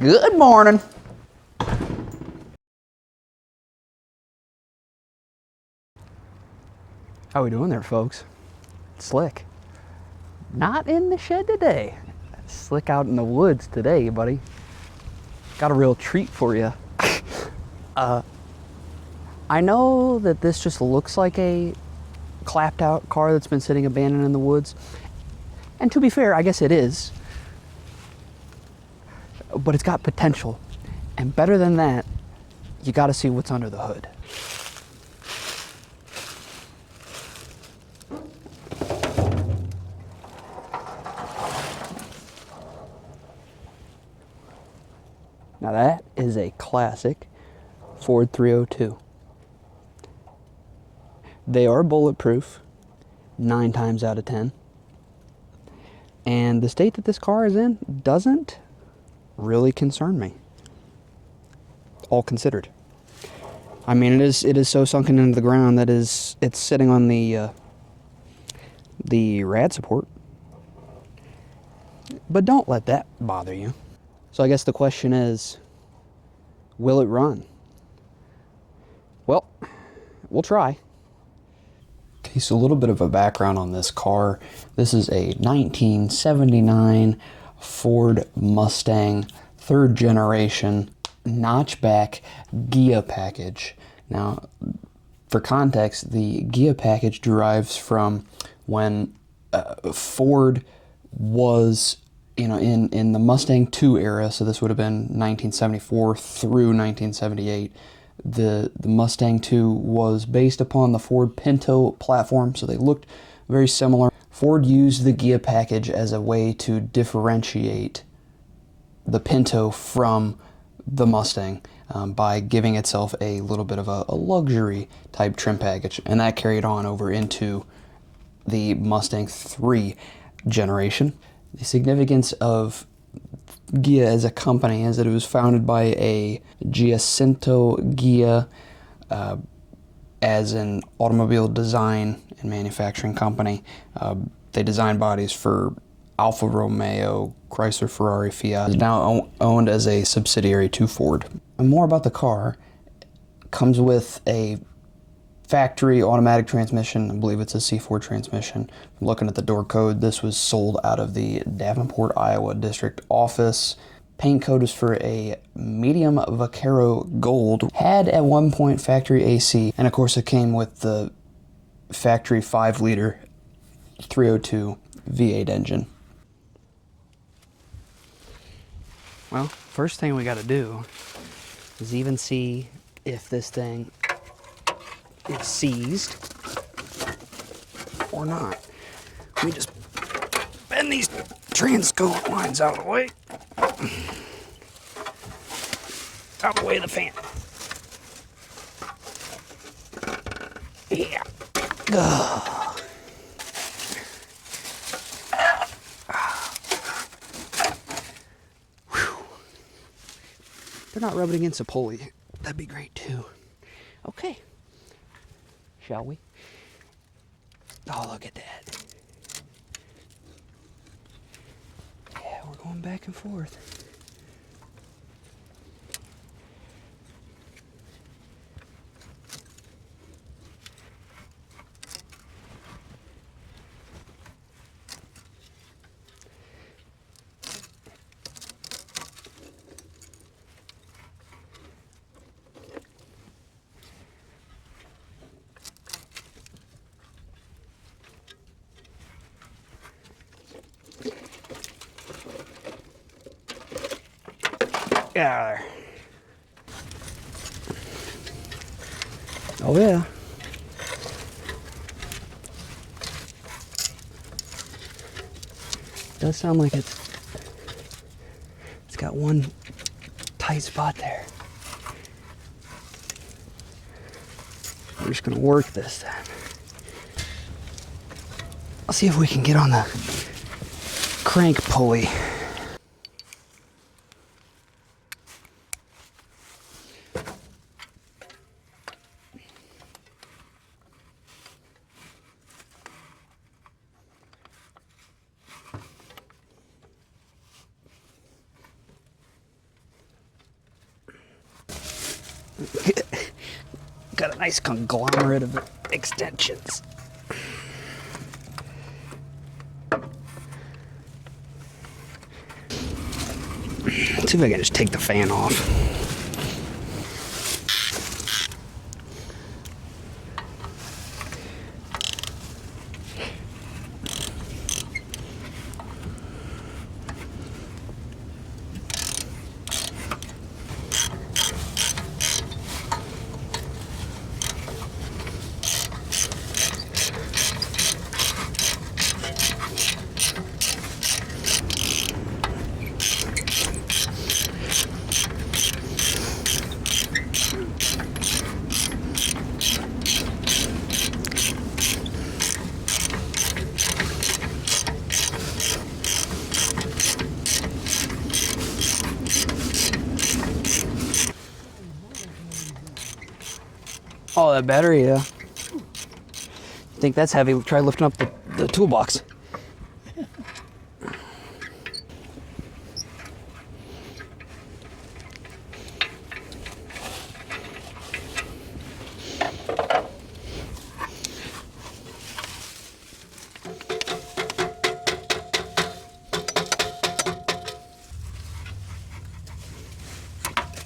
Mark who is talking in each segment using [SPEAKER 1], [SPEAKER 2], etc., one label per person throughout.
[SPEAKER 1] Good morning. How we doing there, folks? Slick. Not in the shed today. Slick out in the woods today, buddy. Got a real treat for you. I know that this just looks like a clapped out car that's been sitting abandoned in the woods. And to be fair, I guess it is. But it's got potential. And better than that, you gotta see what's under the hood. Now that is a classic Ford 302. They are bulletproof 9 times out of 10. And the state that this car is in doesn't really concern me, all considered. I mean, it is so sunken into the ground that it's sitting on the rad support. But don't let that bother you. So I guess the question is, will it run? Well, we'll try. Okay, so a little bit of a background on this car. This is a 1979 Ford Mustang, 3rd generation, notchback Ghia package. Now, for context, the Ghia package derives from when Ford was, in the Mustang 2 era, so this would have been 1974 through 1978. The Mustang 2 was based upon the Ford Pinto platform, so they looked very similar. Ford used the Ghia package as a way to differentiate the Pinto from the Mustang by giving itself a little bit of a luxury type trim package, and that carried on over into the Mustang 3 generation. The significance of Ghia as a company is that it was founded by a Giacinto Ghia as an automobile design and manufacturing company. They design bodies for Alfa Romeo, Chrysler, Ferrari, Fiat. It's now owned as a subsidiary to Ford. And more about the car. Comes with a factory automatic transmission. I believe it's a C4 transmission. I'm looking at the door code. This was sold out of the Davenport, Iowa district office. Paint code is for a medium Vaquero gold. Had at one point factory AC, and of course it came with the factory 5-liter 302 V8 engine. Well, first thing we got to do is even see if this thing is seized or not. Let me just bend these transcode lines out of the way. Out of the way of the fan. Yeah. Ugh. They're not rubbing against a pulley. That'd be great too. Okay. Shall we? Oh, look at that. Yeah, we're going back and forth. Yeah. Oh yeah. Does sound like it's got one tight spot there. We're just gonna work this then. I'll see if we can get on the crank pulley. Got a nice conglomerate of extensions. Let's see if I can just take the fan off. Oh, that battery, yeah. Think that's heavy? Try lifting up the toolbox.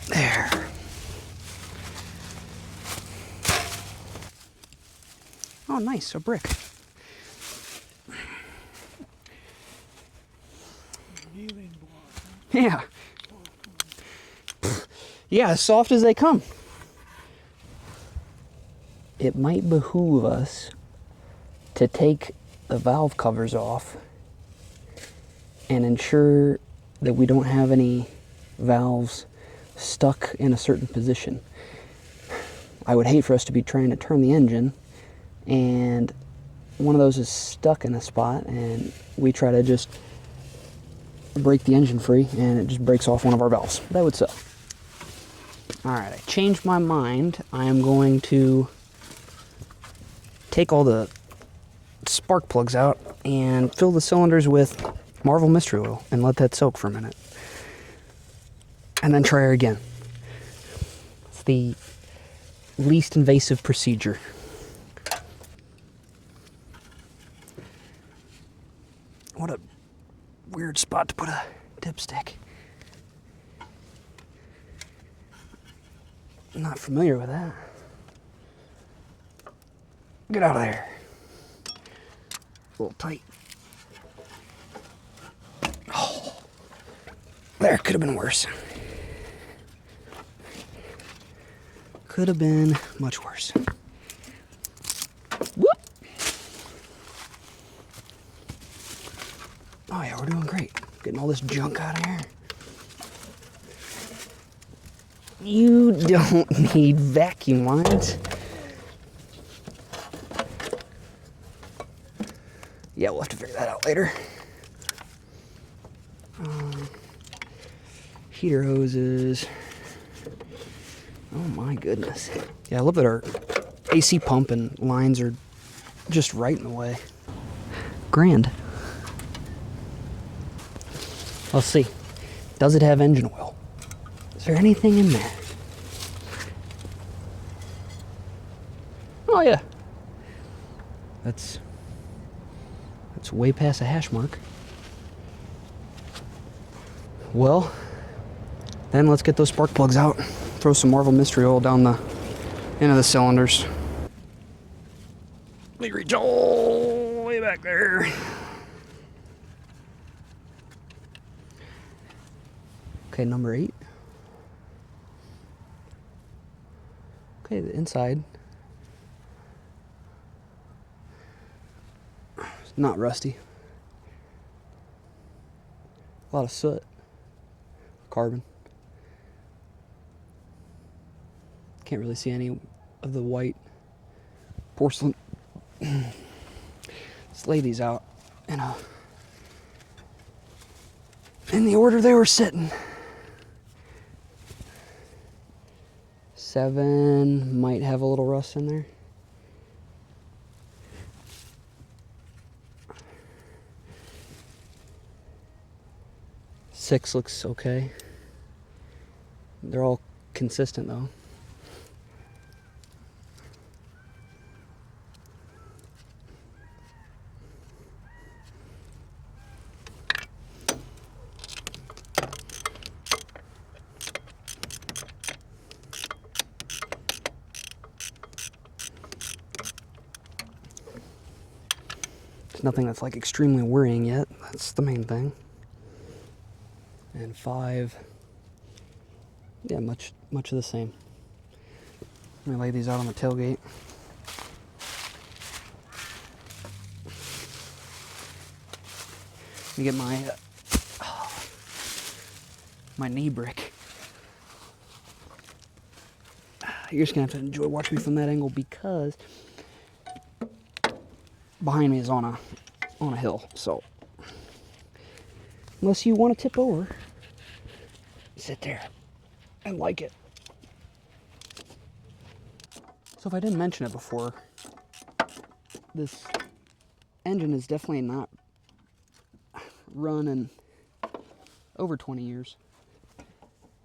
[SPEAKER 1] There. Oh, nice, a brick. Yeah. Yeah, as soft as they come. It might behoove us to take the valve covers off and ensure that we don't have any valves stuck in a certain position. I would hate for us to be trying to turn the engine and one of those is stuck in a spot and we try to just break the engine free and it just breaks off one of our valves. That would suck. Alright, I changed my mind. I am going to take all the spark plugs out and fill the cylinders with Marvel Mystery Oil and let that soak for a minute. And then try her again. It's the least invasive procedure. What a weird spot to put a dipstick. I'm not familiar with that. Get out of there. A little tight. Oh, there, could have been worse. Could have been much worse. Whoop! Oh yeah, we're doing great. Getting all this junk out of here. You don't need vacuum lines. Yeah, we'll have to figure that out later. Heater hoses. Oh my goodness. Yeah, I love that our AC pump and lines are just right in the way. Grand. Let's see. Does it have engine oil? Is there anything in there? Oh yeah. That's way past a hash mark. Well, then let's get those spark plugs out. Throw some Marvel Mystery Oil down the end of the cylinders. Let me reach all the way back there. Okay, number 8. Okay, the inside. It's not rusty. A lot of soot. Carbon. Can't really see any of the white porcelain. Let's lay these out in the order they were sitting. 7 might have a little rust in there. Six looks okay. They're all consistent though. There's nothing that's like extremely worrying yet. That's the main thing. And 5, yeah, much of the same. Let me lay these out on the tailgate. Let me get my knee brick. You're just gonna have to enjoy watching me from that angle because behind me is on a hill. So unless you want to tip over, sit there and like it. So if I didn't mention it before, this engine is definitely not run in over 20 years.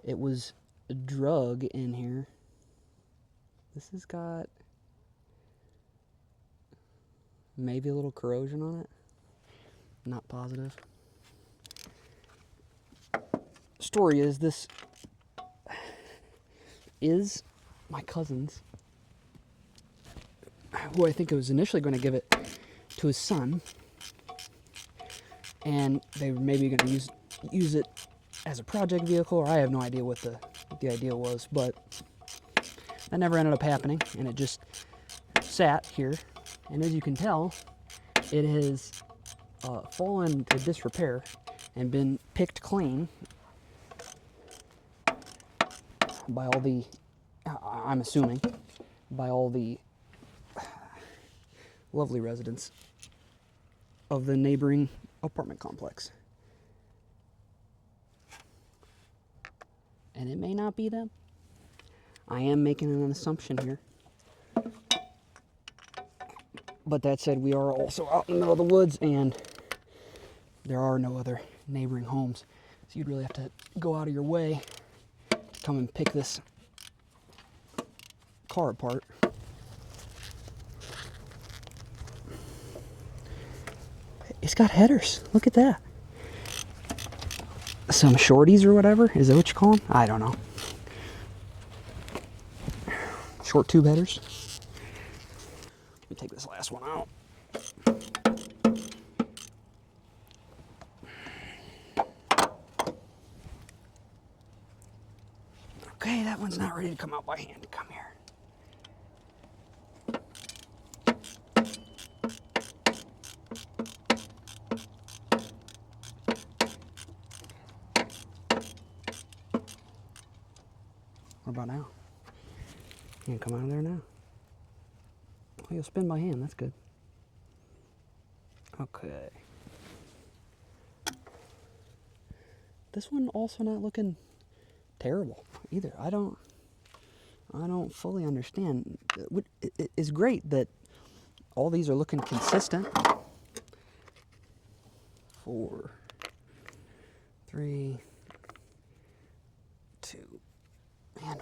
[SPEAKER 1] It was drug in here. This has got maybe a little corrosion on it. Not positive. Story is, this is my cousin's, who I think was initially going to give it to his son, and they were maybe going to use it as a project vehicle, or I have no idea what the idea was, but that never ended up happening, and it just sat here, and as you can tell, it has fallen to disrepair and been picked clean by all the, I'm assuming, by all the lovely residents of the neighboring apartment complex. And it may not be them. I am making an assumption here. But that said, we are also out in the middle of the woods and there are no other neighboring homes. So you'd really have to go out of your way to come and pick this car apart. It's got headers. Look at that. Some shorties or whatever. Is that what you call them? I don't know. Short tube headers. Let me take this last one out. Okay, that one's not ready to come out by hand. Come here. What about now? You can come out of there now. Oh, you'll spin by hand, that's good. Okay. This one also not looking terrible either. I don't fully understand. It's great that all these are looking consistent. 4, 3, 2, and 1.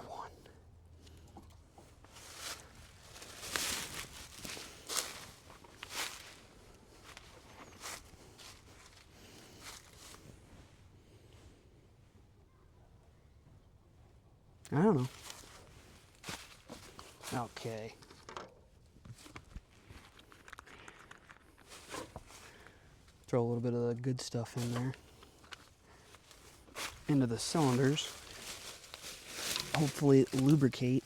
[SPEAKER 1] I don't know. Okay. Throw a little bit of the good stuff in there. Into the cylinders. Hopefully lubricate.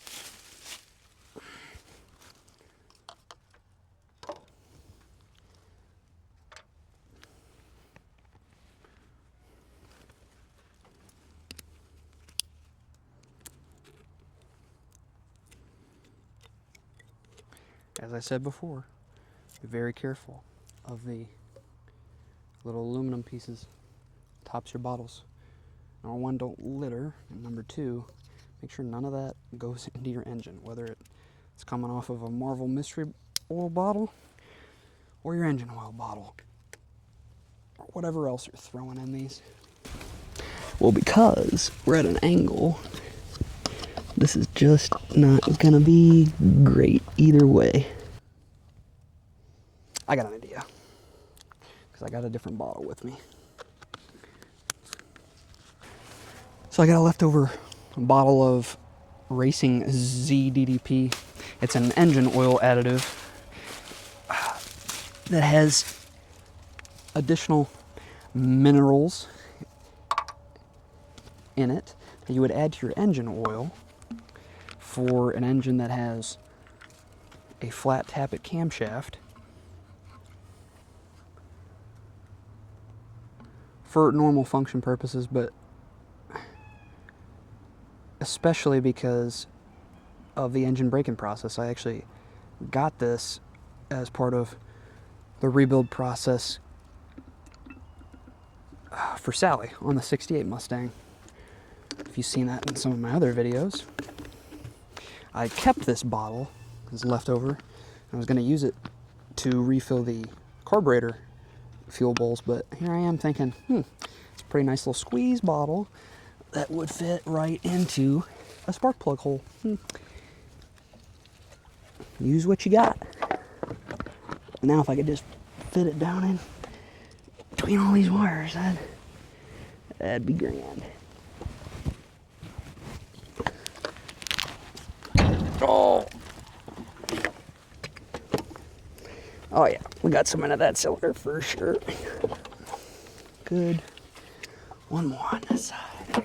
[SPEAKER 1] As I said before, be very careful of the little aluminum pieces tops your bottles. Number 1, don't litter, and number 2, make sure none of that goes into your engine, whether it's coming off of a Marvel Mystery oil bottle or your engine oil bottle or whatever else you're throwing in these. Well, because we're at an angle, this is just not gonna be great either way. I got an idea, because I got a different bottle with me. So I got a leftover bottle of Racing ZDDP. It's an engine oil additive that has additional minerals in it that you would add to your engine oil for an engine that has a flat tappet camshaft for normal function purposes, but especially because of the engine braking process. I actually got this as part of the rebuild process for Sally on the 68 Mustang. If you've seen that in some of my other videos. I kept this bottle as leftover. I was going to use it to refill the carburetor fuel bowls, but here I am thinking, it's a pretty nice little squeeze bottle that would fit right into a spark plug hole. Use what you got. Now if I could just fit it down in between all these wires, that'd be grand. Oh yeah, we got some into that cylinder for sure. Good. One more on this side.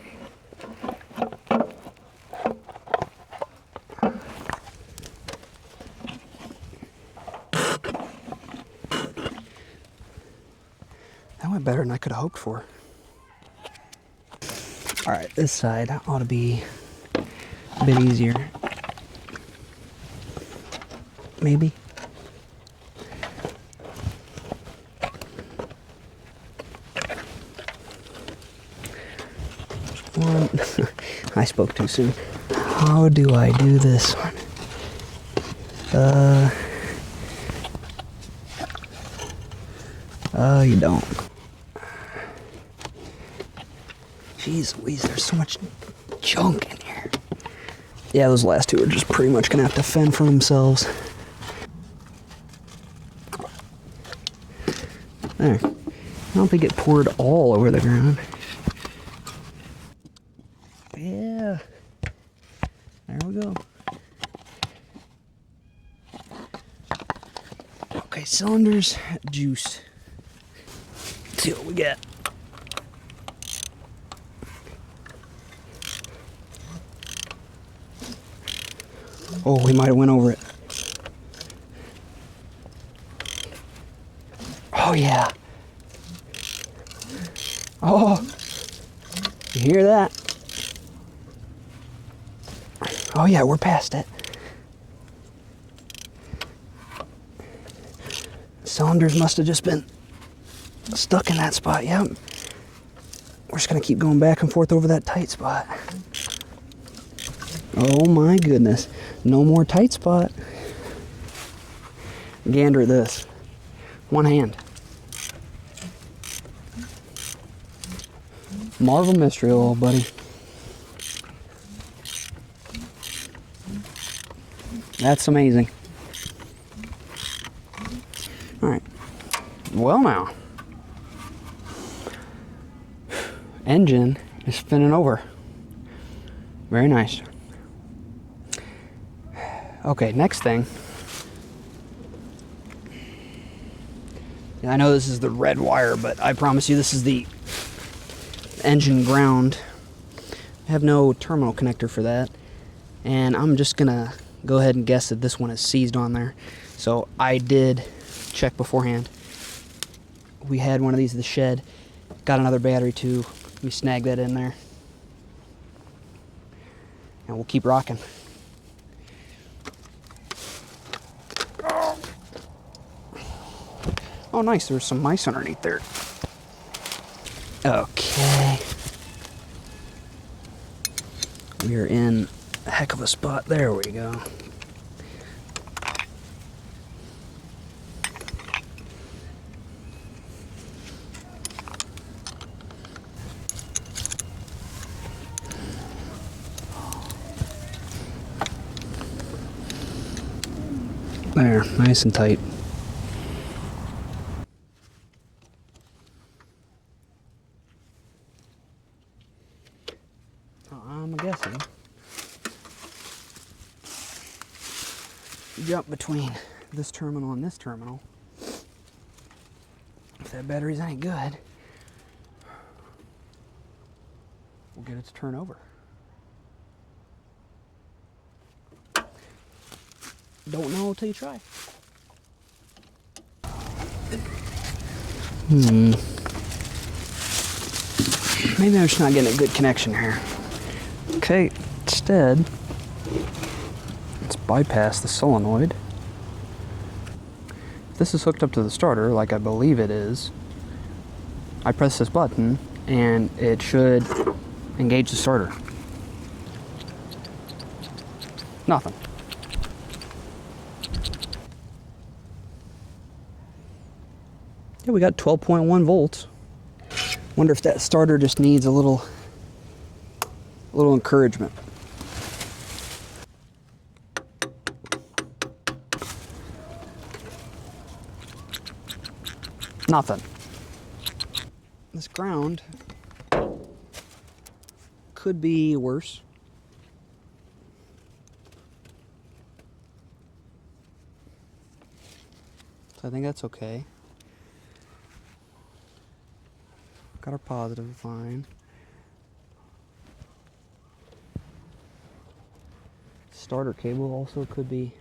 [SPEAKER 1] That went better than I could have hoped for. All right, this side ought to be a bit easier. Maybe. One. I spoke too soon. How do I do this one? You don't. Jeez Louise, there's so much junk in here. Yeah, those last two are just pretty much gonna have to fend for themselves. There. I don't think it poured all over the ground. Yeah. There we go. Okay, cylinders, juice. Let's see what we get. Oh, we might have went over it. Oh, yeah. Oh, you hear that? Oh, yeah, we're past it. Cylinders must have just been stuck in that spot. Yep. We're just going to keep going back and forth over that tight spot. Oh, my goodness. No more tight spot. Gander at this. One hand. Marvel Mystery, old buddy. That's amazing. Alright. Well now. Engine is spinning over. Very nice. Okay, next thing. I know this is the red wire, but I promise you this is the engine ground. I have no terminal connector for that, and I'm just gonna go ahead and guess that this one is seized on there. So I did check beforehand. We had one of these at the shed, got another battery too. We snagged that in there, and we'll keep rocking. Oh nice, there's some mice underneath there. Okay. We're in a heck of a spot. There we go. There, nice and tight. I'm guessing jump between this terminal and this terminal. If that battery's any good, we'll get it to turn over. Don't know until you try. Maybe I'm just not getting a good connection here. Okay, instead, let's bypass the solenoid. If this is hooked up to the starter, like I believe it is, I press this button and it should engage the starter. Nothing. Yeah, we got 12.1 volts. Wonder if that starter just needs a little encouragement. Nothing. This ground could be worse. So I think that's okay. Got our positive line. Starter cable also could be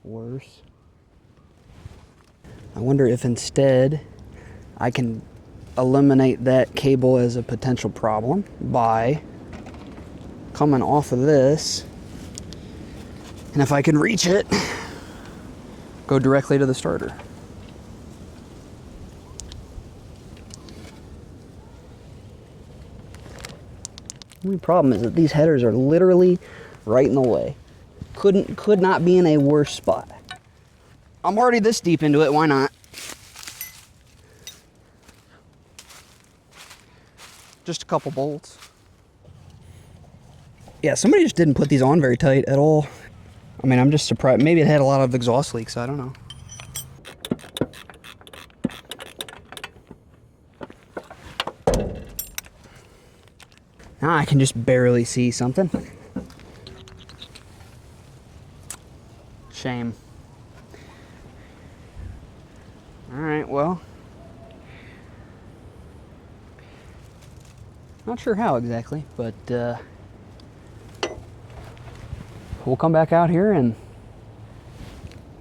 [SPEAKER 1] worse. I wonder if instead I can eliminate that cable as a potential problem by coming off of this, and if I can reach it, go directly to the starter. The only problem is that these headers are literally right in the way. Could not be in a worse spot. I'm already this deep into it, why not? Just a couple bolts. Yeah, somebody just didn't put these on very tight at all. I mean, I'm just surprised. Maybe it had a lot of exhaust leaks, I don't know. Now I can just barely see something. Shame. Alright, well. Not sure how exactly, but we'll come back out here and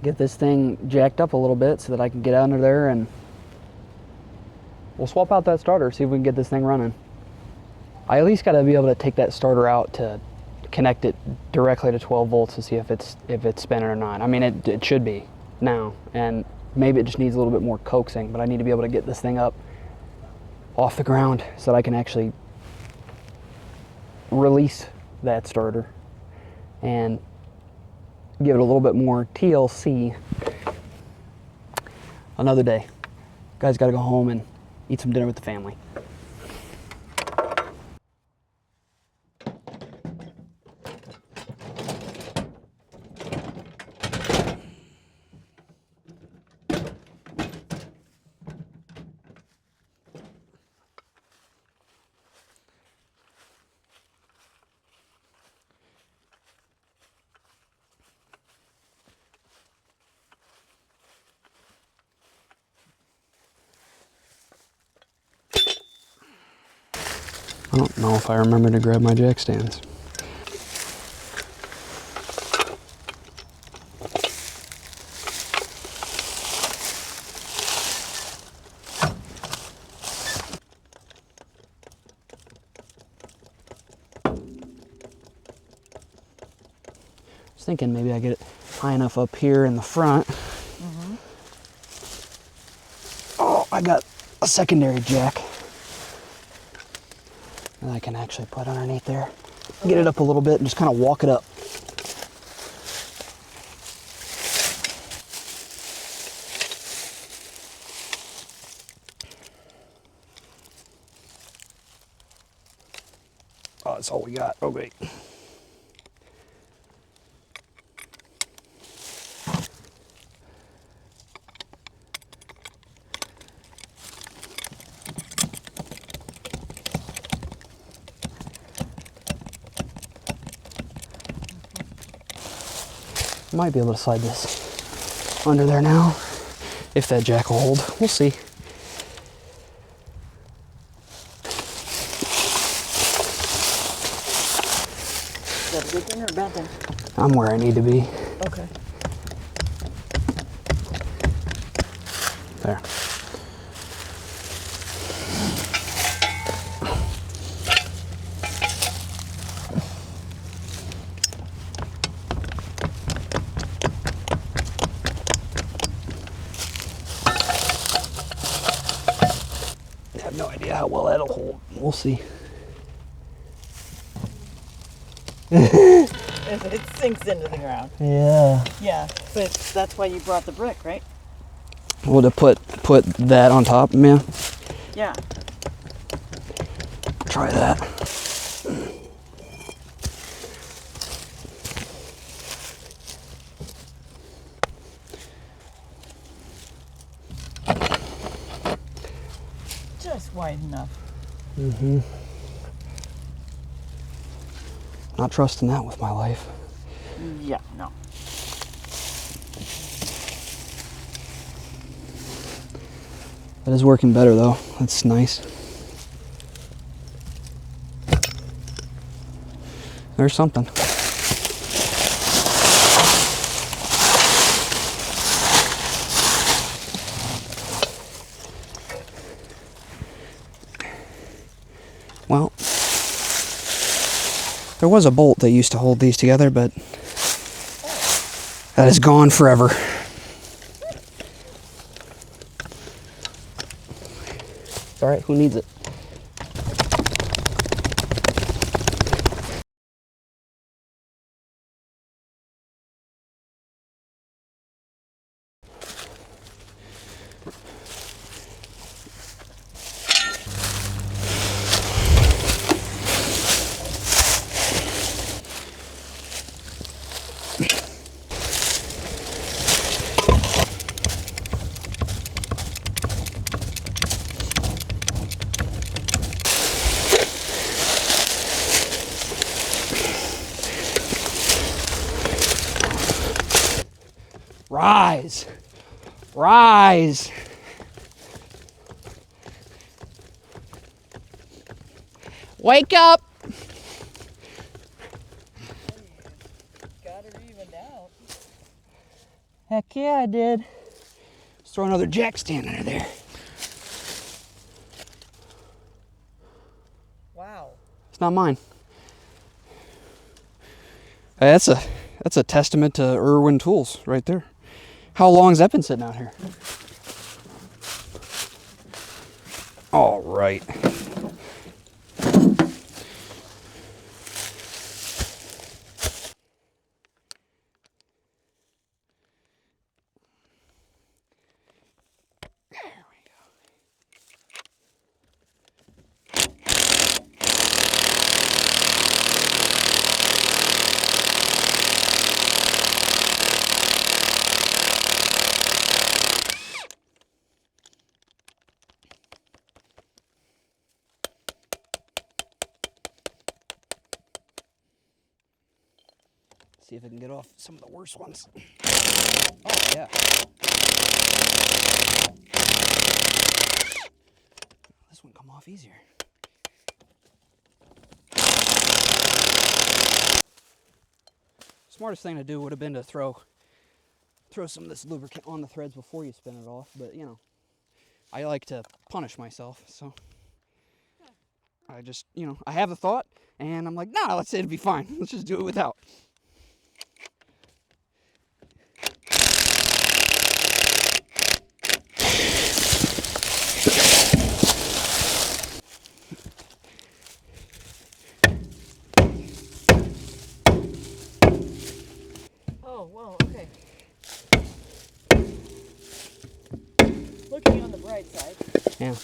[SPEAKER 1] get this thing jacked up a little bit so that I can get under there, and we'll swap out that starter, see if we can get this thing running. I at least got to be able to take that starter out to connect it directly to 12 volts to see if it's spinning or not. I mean, it should be now, and maybe it just needs a little bit more coaxing, but I need to be able to get this thing up off the ground so that I can actually release that starter and give it a little bit more TLC. Another day. Guys got to go home and eat some dinner with the family. I don't know if I remember to grab my jack stands. I was thinking maybe I get it high enough up here in the front. Oh, I got a secondary jack that I can actually put underneath there. Get it up a little bit and just kind of walk it up. Oh, that's all we got. Oh, wait. Might be able to slide this under there now, if that jack will hold. We'll see.
[SPEAKER 2] that a good thing or a bad thing?
[SPEAKER 1] I'm where I need to be.
[SPEAKER 2] Okay.
[SPEAKER 1] There. I have no idea how well that'll hold. We'll see.
[SPEAKER 2] If it sinks into the ground.
[SPEAKER 1] Yeah.
[SPEAKER 2] Yeah, but that's why you brought the brick, right?
[SPEAKER 1] Well, to put that on top, man.
[SPEAKER 2] Yeah.
[SPEAKER 1] Try that.
[SPEAKER 2] Just wide enough.
[SPEAKER 1] Mm-hmm. Not trusting that with my life.
[SPEAKER 2] Yeah, no.
[SPEAKER 1] That is working better though. That's nice. There's something. Well, there was a bolt that used to hold these together, but that is gone forever. It's all right, who needs it? Rise! Rise! Wake up!
[SPEAKER 2] Got her evened out.
[SPEAKER 1] Heck yeah, I did. Let's throw another jack stand under there.
[SPEAKER 2] Wow.
[SPEAKER 1] It's not mine. Hey, that's a testament to Irwin Tools right there. How long's that been sitting out here? All right. See if I can get off some of the worst ones. Oh, yeah. This one come off easier. Smartest thing to do would have been to throw some of this lubricant on the threads before you spin it off, but you know, I like to punish myself, so I just, you know, I have the thought, and I'm like, nah, let's say it'd be fine. Let's just do it without.
[SPEAKER 2] Oh, whoa, okay. Looking on the bright side.
[SPEAKER 1] Yeah.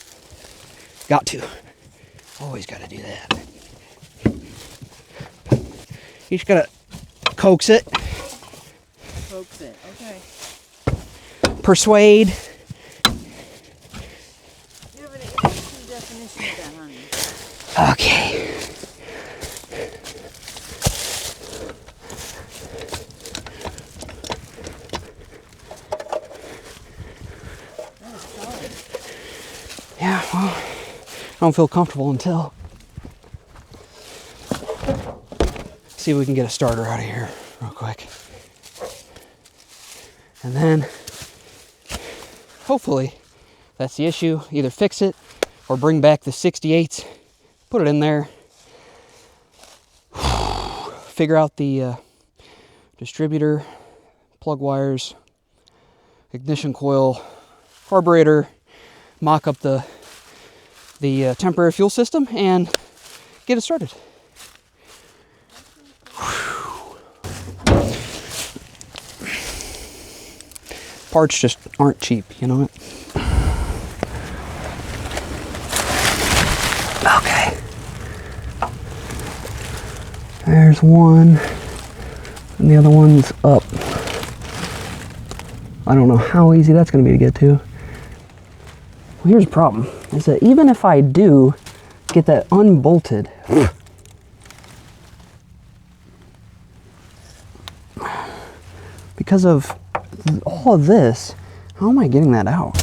[SPEAKER 1] Got to. Always got to do that. You just got to coax it.
[SPEAKER 2] Coax it, okay.
[SPEAKER 1] Persuade.
[SPEAKER 2] You have an interesting definition of that, honey.
[SPEAKER 1] Okay.
[SPEAKER 2] That is solid.
[SPEAKER 1] Yeah, well, I don't feel comfortable until see if we can get a starter out of here real quick. And then, hopefully, that's the issue. Either fix it or bring back the 68s, put it in there, figure out the distributor, plug wires, ignition coil, carburetor, mock up the temporary fuel system, and get it started. Parts just aren't cheap, you know what? Okay. There's one, and the other one's up. I don't know how easy that's going to be to get to. Well, here's the problem, is that even if I do get that unbolted, because of all of this, how am I getting that out?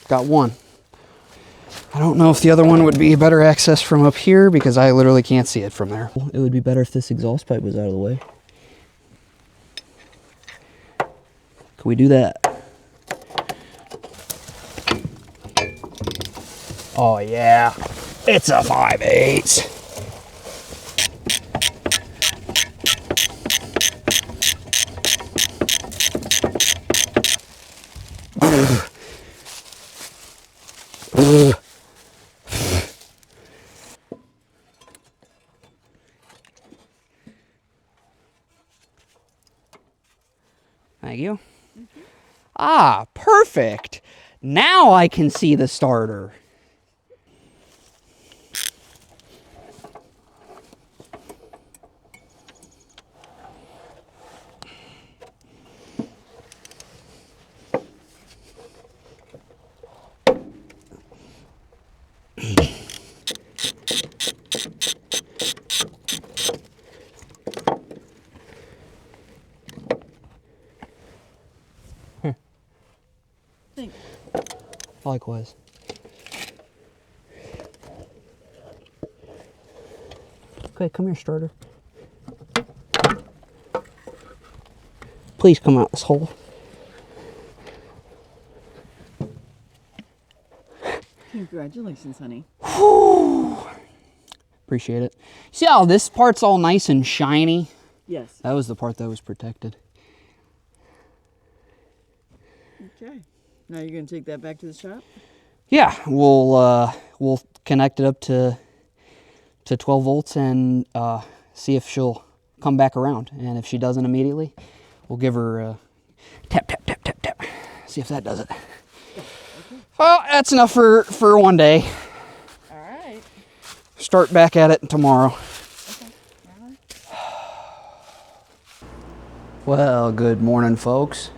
[SPEAKER 1] Got one. I don't know if the other one would be better access from up here because I literally can't see it from there. It would be better if this exhaust pipe was out of the way. Can we do that? Oh yeah, it's a 5/8. Thank you. Ah, perfect. Now I can see the starter. Likewise. Okay, come here, starter. Please come out this hole.
[SPEAKER 2] Congratulations, honey.
[SPEAKER 1] Appreciate it. See how this part's all nice and shiny?
[SPEAKER 2] Yes.
[SPEAKER 1] That was the part that was protected.
[SPEAKER 2] Okay. Now you're going to take that back to the shop?
[SPEAKER 1] Yeah, we'll connect it up to 12 volts and see if she'll come back around. And if she doesn't immediately, we'll give her tap, tap, tap, tap, tap. See if that does it. Okay. Well, that's enough for one day.
[SPEAKER 2] All right.
[SPEAKER 1] Start back at it tomorrow.
[SPEAKER 2] Okay. All right.
[SPEAKER 1] Well, good morning, folks.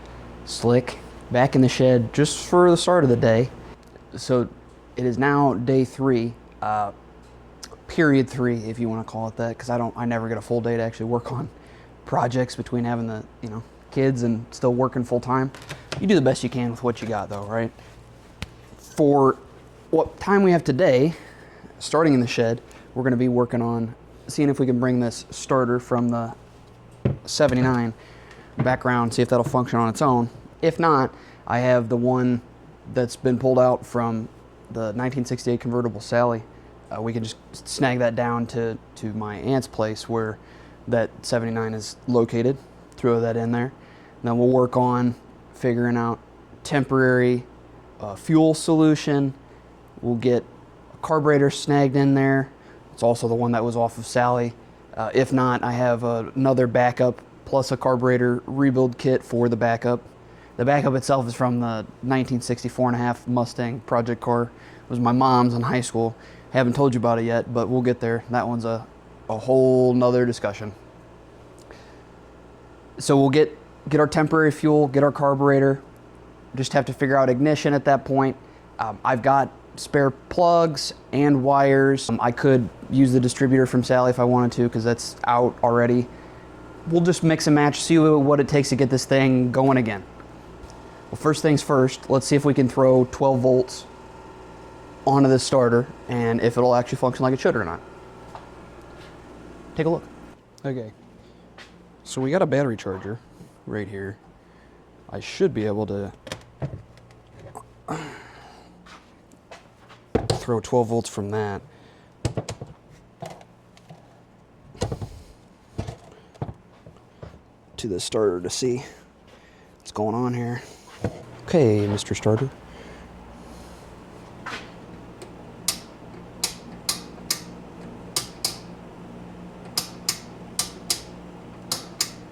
[SPEAKER 1] Slick. Back in the shed just for the start of the day. So it is now day 3, period 3, if you want to call it that, because I never get a full day to actually work on projects between having the kids and still working full time. You do the best you can with what you got, though, right? For what time we have today, starting in the shed, we're going to be working on seeing if we can bring this starter from the 79 back around, see if that'll function on its own. If not, I have the one that's been pulled out from the 1968 convertible Sally. We can just snag that down to my aunt's place where that 79 is located, throw that in there. And then we'll work on figuring out temporary fuel solution. We'll get a carburetor snagged in there. It's also the one that was off of Sally. If not, I have another backup plus a carburetor rebuild kit for the backup. The backup itself is from the 1964.5 Mustang project car. It was my mom's in high school. Haven't told you about it yet, but we'll get there. That one's a whole nother discussion. So we'll get our temporary fuel, get our carburetor. Just have to figure out ignition at that point. I've got spare plugs and wires. I could use the distributor from Sally if I wanted to, because that's out already. We'll just mix and match, see what it takes to get this thing going again. Well, first things first, let's see if we can throw 12 volts onto this starter and if it'll actually function like it should or not. Take a look. Okay, so we got a battery charger right here. I should be able to throw 12 volts from that. To the starter to see what's going on here. Okay, Mr. Starter.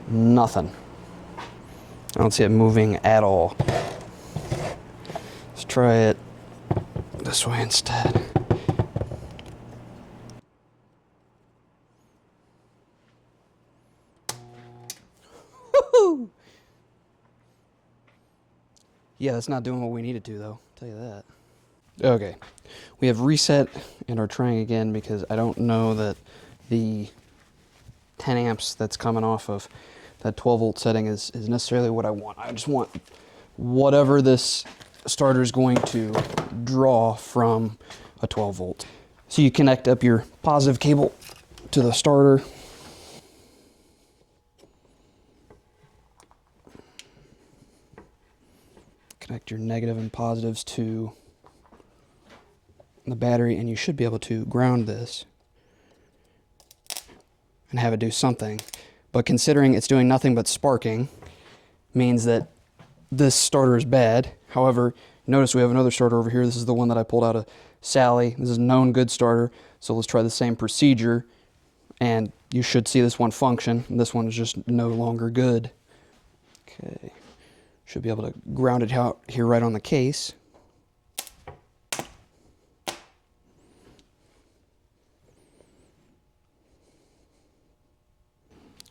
[SPEAKER 1] Nothing. I don't see it moving at all. Let's try it this way instead. Woo-hoo! Yeah, that's not doing what we needed to, though. I'll tell you that. Okay, we have reset and are trying again because I don't know that the 10 amps that's coming off of that 12 volt setting is necessarily what I want. I just want whatever this starter is going to draw from a 12 volt. So you connect up your positive cable to the starter. Connect your negative and positives to the battery, and you should be able to ground this and have it do something. But considering it's doing nothing but sparking, means that this starter is bad. However, notice we have another starter over here. This is the one that I pulled out of Sally. This is a known good starter. So let's try the same procedure, and you should see this one function. This one is just no longer good. Okay, should be able to ground it out here right on the case.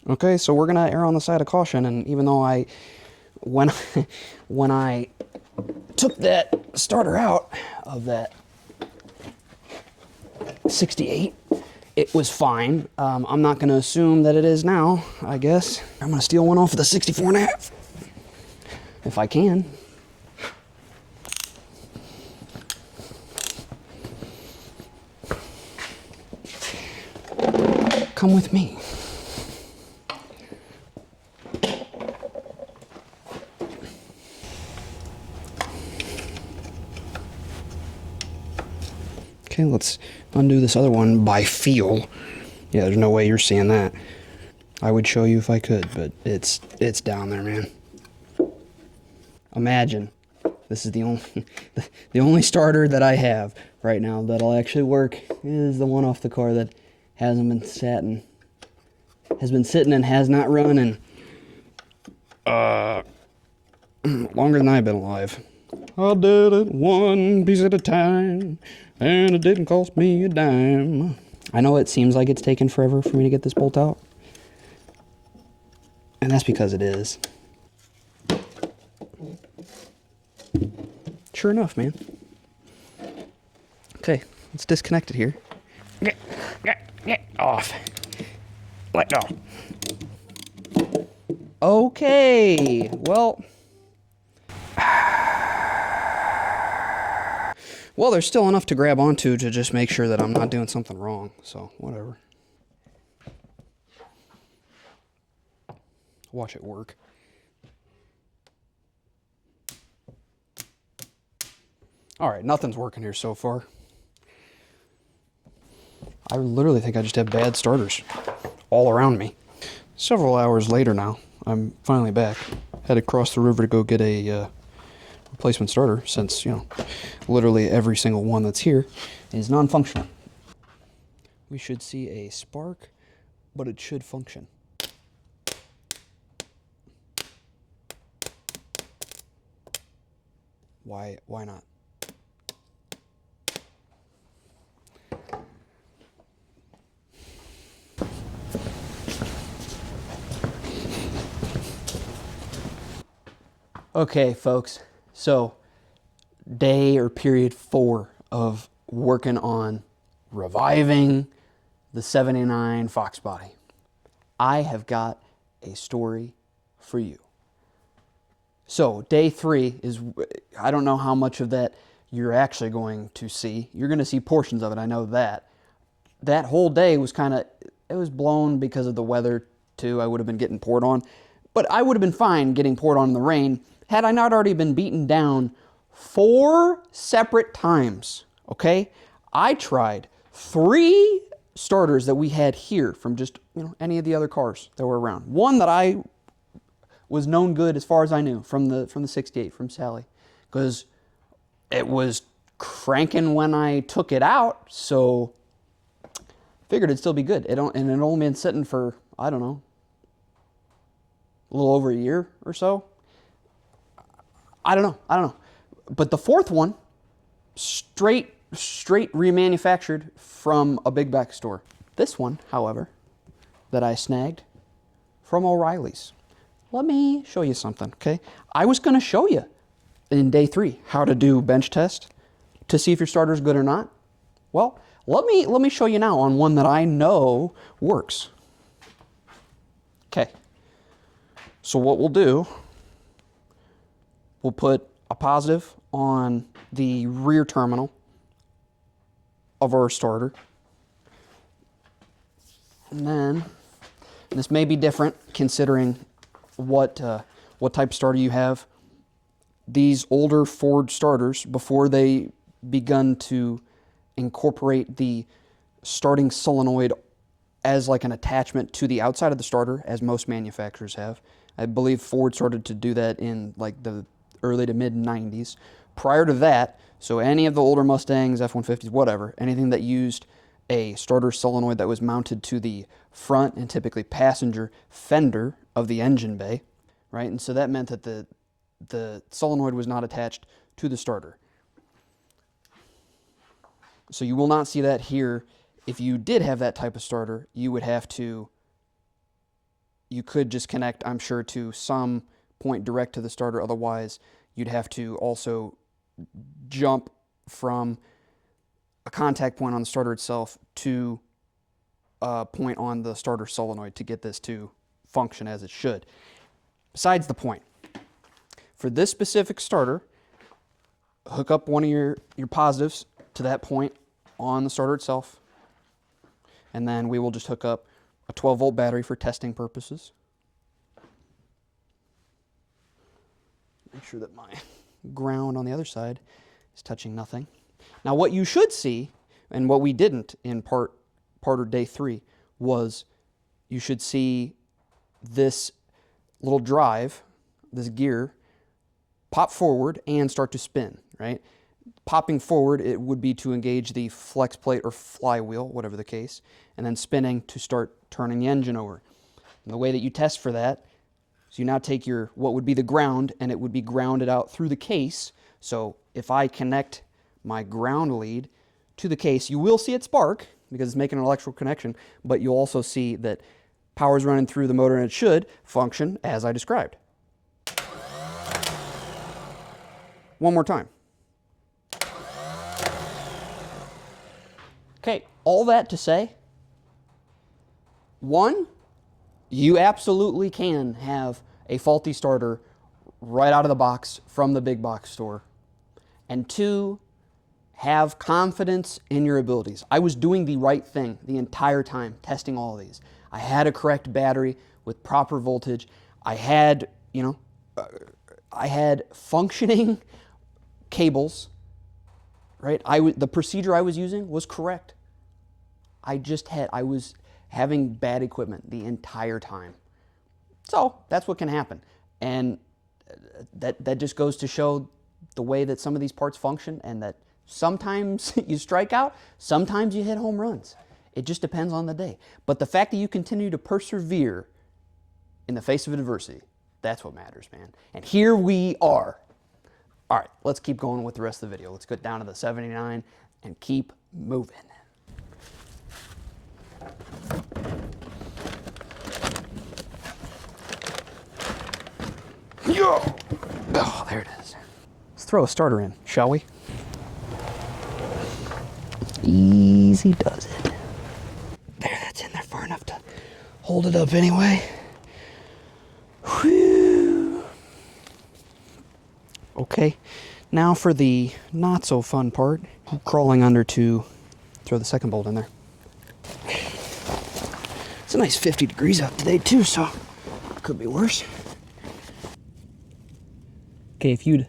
[SPEAKER 1] Okay, so we're gonna err on the side of caution, and even though when I took that starter out of that 68, it was fine. I'm not gonna assume that it is now, I guess. I'm gonna steal one off of the 64.5, if I can. Come with me. Okay, let's undo this other one by feel. Yeah, there's no way you're seeing that. I would show you if I could, but it's down there, man. Imagine this is the only starter that I have right now that'll actually work is the one off the car that has been sitting and has not run in longer than I've been alive. I did it one piece at a time, and it didn't cost me a dime. I know it seems like it's taken forever for me to get this bolt out, and that's because it is. Sure enough, man. Okay, let's disconnect it here. Get off. Let go. Okay, well... Well, there's still enough to grab onto to just make sure that I'm not doing something wrong, so whatever. Watch it work. Alright, nothing's working here so far. I literally think I just have bad starters all around me. Several hours later now, I'm finally back. Had to cross the river to go get a replacement starter since, you know, literally every single one that's here is non-functional. We should see a spark, but it should function. Why not? Okay, folks, so day or period 4 of working on reviving the 79 Foxbody, I have got a story for you. So day 3 is, I don't know how much of that you're actually going to see. You're going to see portions of it, I know that. That whole day was kind of, it was blown because of the weather too. I would have been getting poured on. But I would have been fine getting poured on in the rain had I not already been beaten down 4 separate times, okay? I tried 3 starters that we had here from just, any of the other cars that were around. One that I was known good as far as I knew from the 68, from Sally, because it was cranking when I took it out, so figured it'd still be good. And it only been sitting for, I don't know, a little over a year or so. I don't know. But the 4th one, straight remanufactured from a big box store. This one, however, that I snagged from O'Reilly's. Let me show you something, okay? I was going to show you in day 3 how to do bench test to see if your starter's good or not. Well, let me show you now on one that I know works. Okay. So what we'll do, we'll put a positive on the rear terminal of our starter. And then, and this may be different considering what type of starter you have. These older Ford starters, before they begun to incorporate the starting solenoid as like an attachment to the outside of the starter, as most manufacturers have. I believe Ford started to do that in like the early to mid 90s. Prior to that, so any of the older Mustangs, F-150s, whatever, anything that used a starter solenoid that was mounted to the front and typically passenger fender of the engine bay, right? And so that meant that the solenoid was not attached to the starter. So you will not see that here. If you did have that type of starter, you would have to, you could just connect, I'm sure, to some point direct to the starter. Otherwise, you'd have to also jump from a contact point on the starter itself to a point on the starter solenoid to get this to function as it should. Besides the point, for this specific starter, hook up one of your positives to that point on the starter itself, and then we will just hook up a 12-volt battery for testing purposes. Make sure that my ground on the other side is touching nothing. Now what you should see, and what we didn't in part of day 3, was you should see this little drive, this gear, pop forward and start to spin, right? Popping forward, it would be to engage the flex plate or flywheel, whatever the case, and then spinning to start turning the engine over. And the way that you test for that is you now take your, what would be the ground, and it would be grounded out through the case. So if I connect my ground lead to the case, you will see it spark because it's making an electrical connection, but you'll also see that power is running through the motor and it should function as I described. One more time. Okay, all that to say, 1, you absolutely can have a faulty starter right out of the box from the big box store. And 2, have confidence in your abilities. I was doing the right thing the entire time, testing all of these. I had a correct battery with proper voltage. I had, I had functioning cables, right? The procedure I was using was correct. I was having bad equipment the entire time. So that's what can happen. And that just goes to show the way that some of these parts function, and that sometimes you strike out, sometimes you hit home runs. It just depends on the day. But the fact that you continue to persevere in the face of adversity, that's what matters, man. And here we are. All right, let's keep going with the rest of the video. Let's get down to the 79 and keep moving. Yo! Oh, there it is. Let's throw a starter in, shall we? Easy does it. There, that's in there far enough to hold it up anyway. Whew. Okay, now for the not so fun part, crawling under to throw the second bolt in there. It's a nice 50 degrees out today too, so could be worse. Okay, if you'd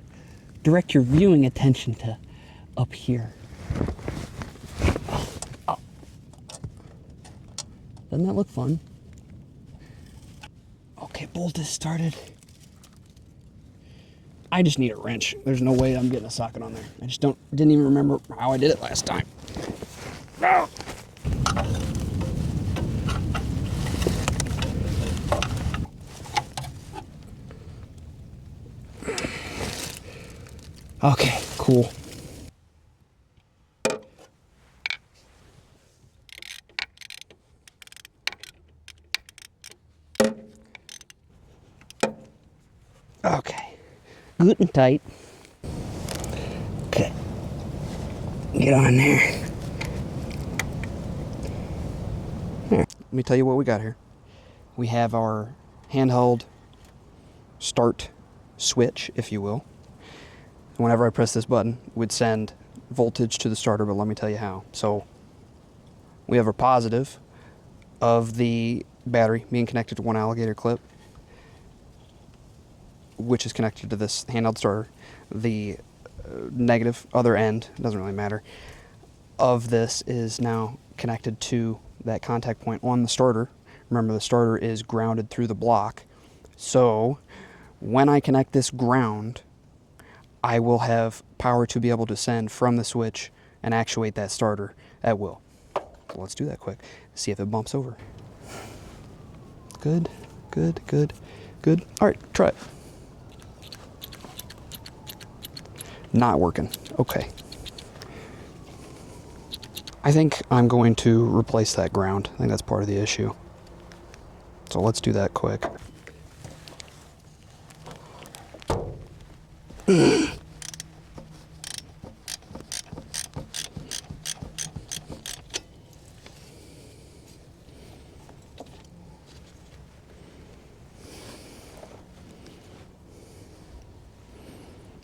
[SPEAKER 1] direct your viewing attention to up here. Oh. Doesn't that look fun? Okay, bolt is started. I just need a wrench. There's no way I'm getting a socket on there. I just didn't even remember how I did it last time. Oh. Okay, cool. Okay, good and tight. Okay, get on there. Let me tell you what we got here. We have our handheld start switch, if you will. Whenever I press this button, it would send voltage to the starter, but let me tell you how. So we have a positive of the battery being connected to one alligator clip, which is connected to this handheld starter. The negative, other end, doesn't really matter, of this is now connected to that contact point on the starter. Remember, the starter is grounded through the block. So when I connect this ground, I will have power to be able to send from the switch and actuate that starter at will. So let's do that quick. See if it bumps over. Good, good, good, good. All right, try it. Not working. Okay. I think I'm going to replace that ground. I think that's part of the issue. So let's do that quick.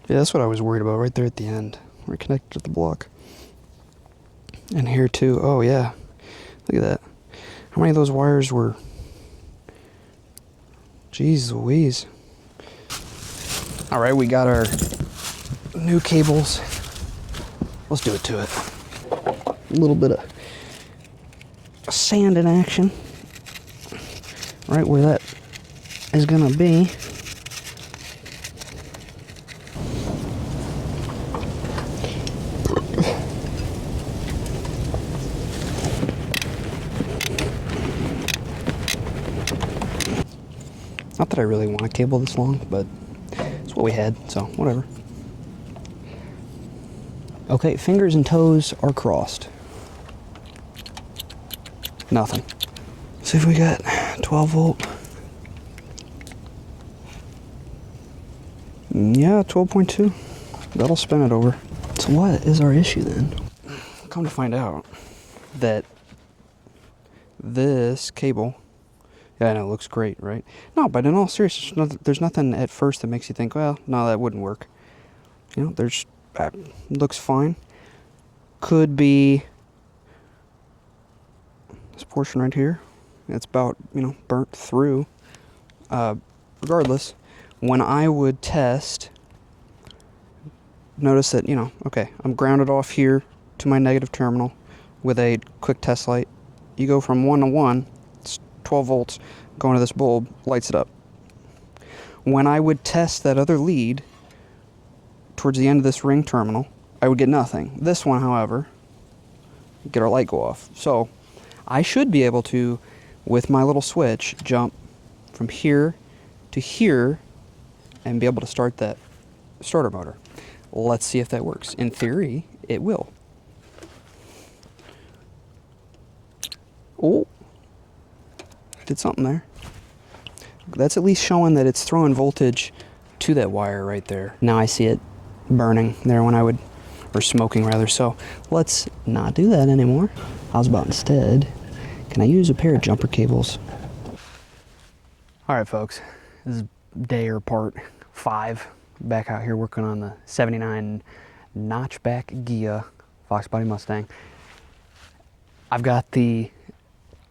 [SPEAKER 1] Yeah, that's what I was worried about right there at the end. We're connected to the block. And here too. Oh yeah. Look at that. How many of those wires were... Jeez Louise. Alright, we got our new cables. Let's do it to it. A little bit of sand in action. Right where that is gonna be. Not that I really want a cable this long, but it's what we had, so whatever. Okay, fingers and toes are crossed. Nothing. See if we got 12 volt. Yeah, 12.2. That'll spin it over. So what is our issue then? Come to find out that this cable... Yeah, I know, it looks great, right? No, but in all seriousness, there's nothing at first that makes you think, well, no, that wouldn't work. You know, looks fine. Could be this portion right here. It's about, burnt through. Regardless, when I would test, notice that, okay, I'm grounded off here to my negative terminal with a quick test light. You go from 1 to 1, 12 volts going to this bulb, lights it up. When I would test that other lead towards the end of this ring terminal, I would get nothing. This one, however, get our light go off. So I should be able to, with my little switch, jump from here to here and be able to start that starter motor. Let's see if that works. In theory, it will. Oh, did something there. That's at least showing that it's throwing voltage to that wire right there. Now I see it burning there when I would or smoking rather. So let's not do that anymore. How's about instead, can I use a pair of jumper cables? All right, folks, this is day or part 5. Back out here working on the 79 notchback Ghia Foxbody Mustang. I've got the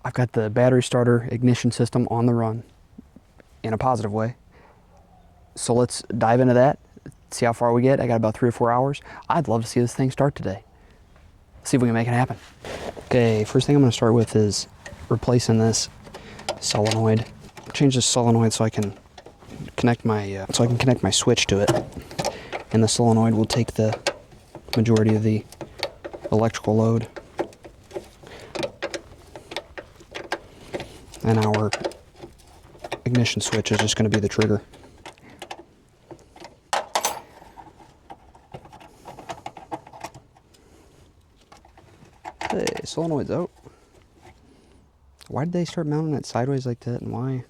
[SPEAKER 1] battery starter ignition system on the run in a positive way. So let's dive into that, see how far we get. I got about 3 or 4 hours. I'd love to see this thing start today. See if we can make it happen. Okay, first thing I'm gonna start with is replacing this solenoid. Change this solenoid so I can connect my switch to it, and the solenoid will take the majority of the electrical load, and our ignition switch is just going to be the trigger. Okay, solenoid's out. Why did they start mounting it sideways like that, and why?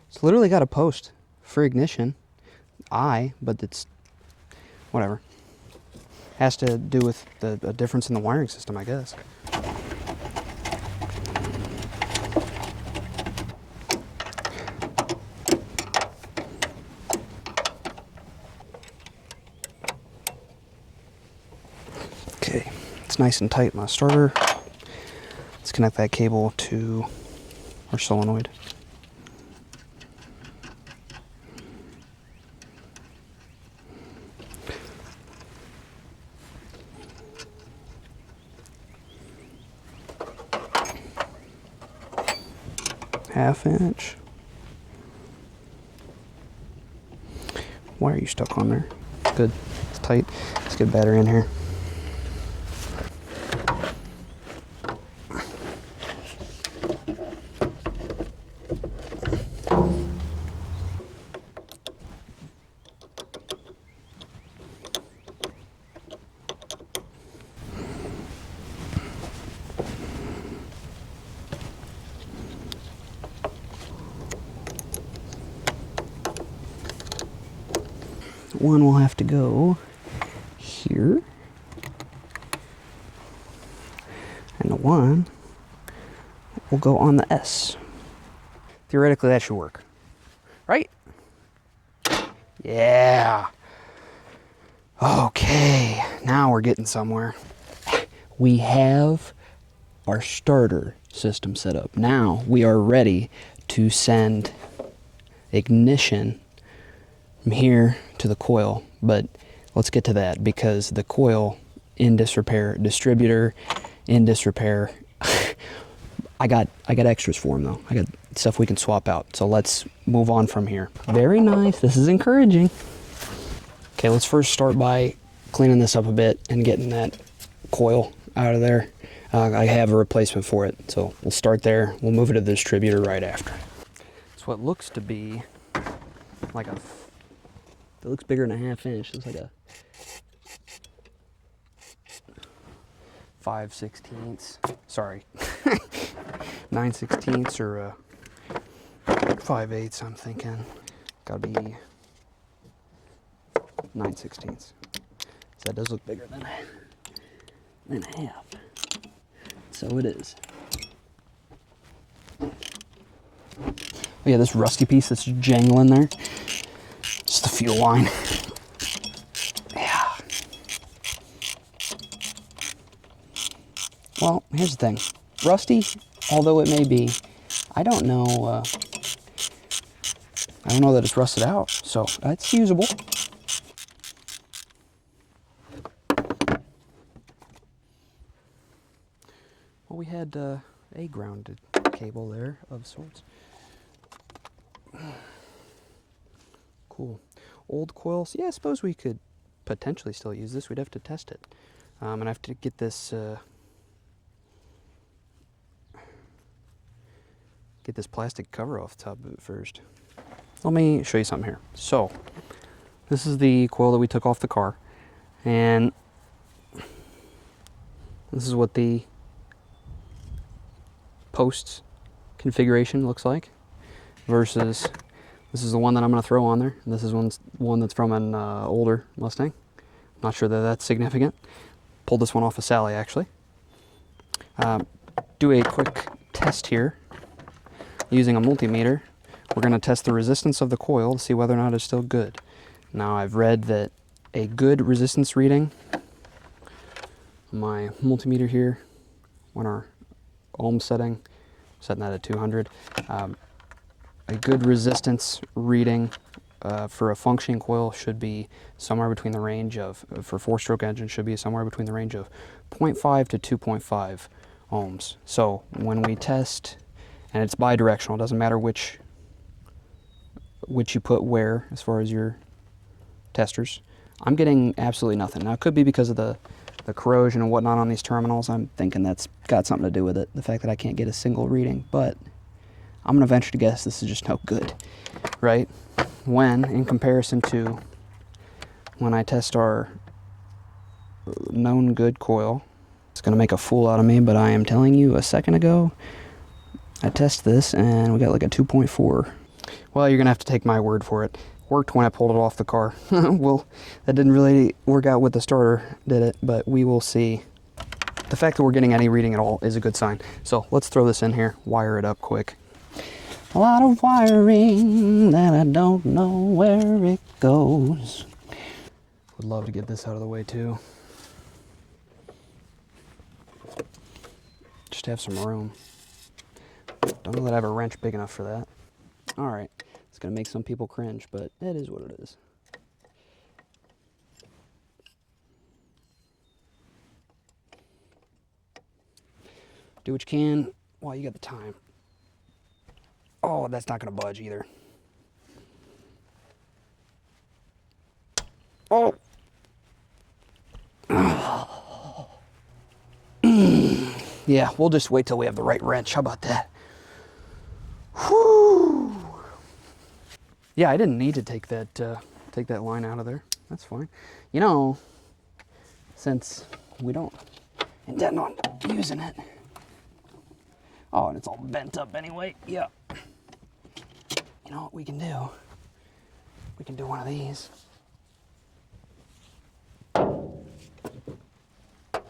[SPEAKER 1] It's literally got a post for ignition, but it's whatever. Has to do with the difference in the wiring system, I guess. Okay, it's nice and tight, my starter. Let's connect that cable to our solenoid. Half-inch. Why are you stuck on there? Good. It's tight. Let's get a battery in here. One will have to go here, and the one will go on the S. Theoretically, that should work, right? Yeah. Okay, now we're getting somewhere. We have our starter system set up. Now we are ready to send ignition from here to the coil, but let's get to that because the coil in disrepair, distributor in disrepair. I got extras for them though. I got stuff we can swap out. So let's move on from here. Very nice. This is encouraging. Okay, let's first start by cleaning this up a bit and getting that coil out of there. I have a replacement for it, so we'll start there. We'll move it to the distributor right after. It's what looks to be like a. It looks bigger than a half-inch. It looks like a 5/16. Sorry, 9/16 or a 5/8. I'm thinking. Gotta be 9/16. So that does look bigger than a half. So it is. Oh yeah, this rusty piece that's jangling there. It's the fuel line. Yeah. Well, here's the thing. Rusty, although it may be, I don't know that it's rusted out, so it's usable. Well, we had a grounded cable there of sorts. Cool. Old coils. Yeah, I suppose we could potentially still use this. We'd have to test it. And I have to get this plastic cover off the top of it first. Let me show you something here. So, this is the coil that we took off the car. And this is what the post configuration looks like versus this is the one that I'm going to throw on there. This is one that's from an older Mustang, Not sure that that's significant. Pulled this one off of Sally, actually. Do a quick test here using a multimeter. We're going to test the resistance of the coil to see whether or not it's still good. Now, I've read that a good resistance reading, my multimeter here, on our ohm setting, setting that at 200, a good resistance reading for a functioning coil should be somewhere between the range of, for 4-stroke engine, should be somewhere between the range of 0.5 to 2.5 ohms. So when we test, and it's bidirectional, it doesn't matter which you put where as far as your testers, I'm getting absolutely nothing. Now, it could be because of the corrosion and whatnot on these terminals. I'm thinking that's got something to do with it, the fact that I can't get a single reading, but I'm going to venture to guess this is just no good, right? When, in comparison to when I test our known good coil, it's going to make a fool out of me, but I am telling you, a second ago, I tested this and we got like a 2.4. Well, you're going to have to take my word for it. Worked when I pulled it off the car. Well, that didn't really work out with the starter, did it? But we will see. The fact that we're getting any reading at all is a good sign. So let's throw this in here, wire it up quick. A lot of wiring that I don't know where it goes. Would love to get this out of the way too. Just have some room. Don't know that I have a wrench big enough for that. All right, it's gonna make some people cringe, but it is what it is. Do what you can while you got the time. Oh, that's not gonna budge either. Oh! Yeah, we'll just wait till we have the right wrench. How about that? Whew! Yeah, I didn't need to take that line out of there. That's fine. You know, since we don't intend on using it. Oh, and it's all bent up anyway. Yeah. You know what we can do? We can do one of these.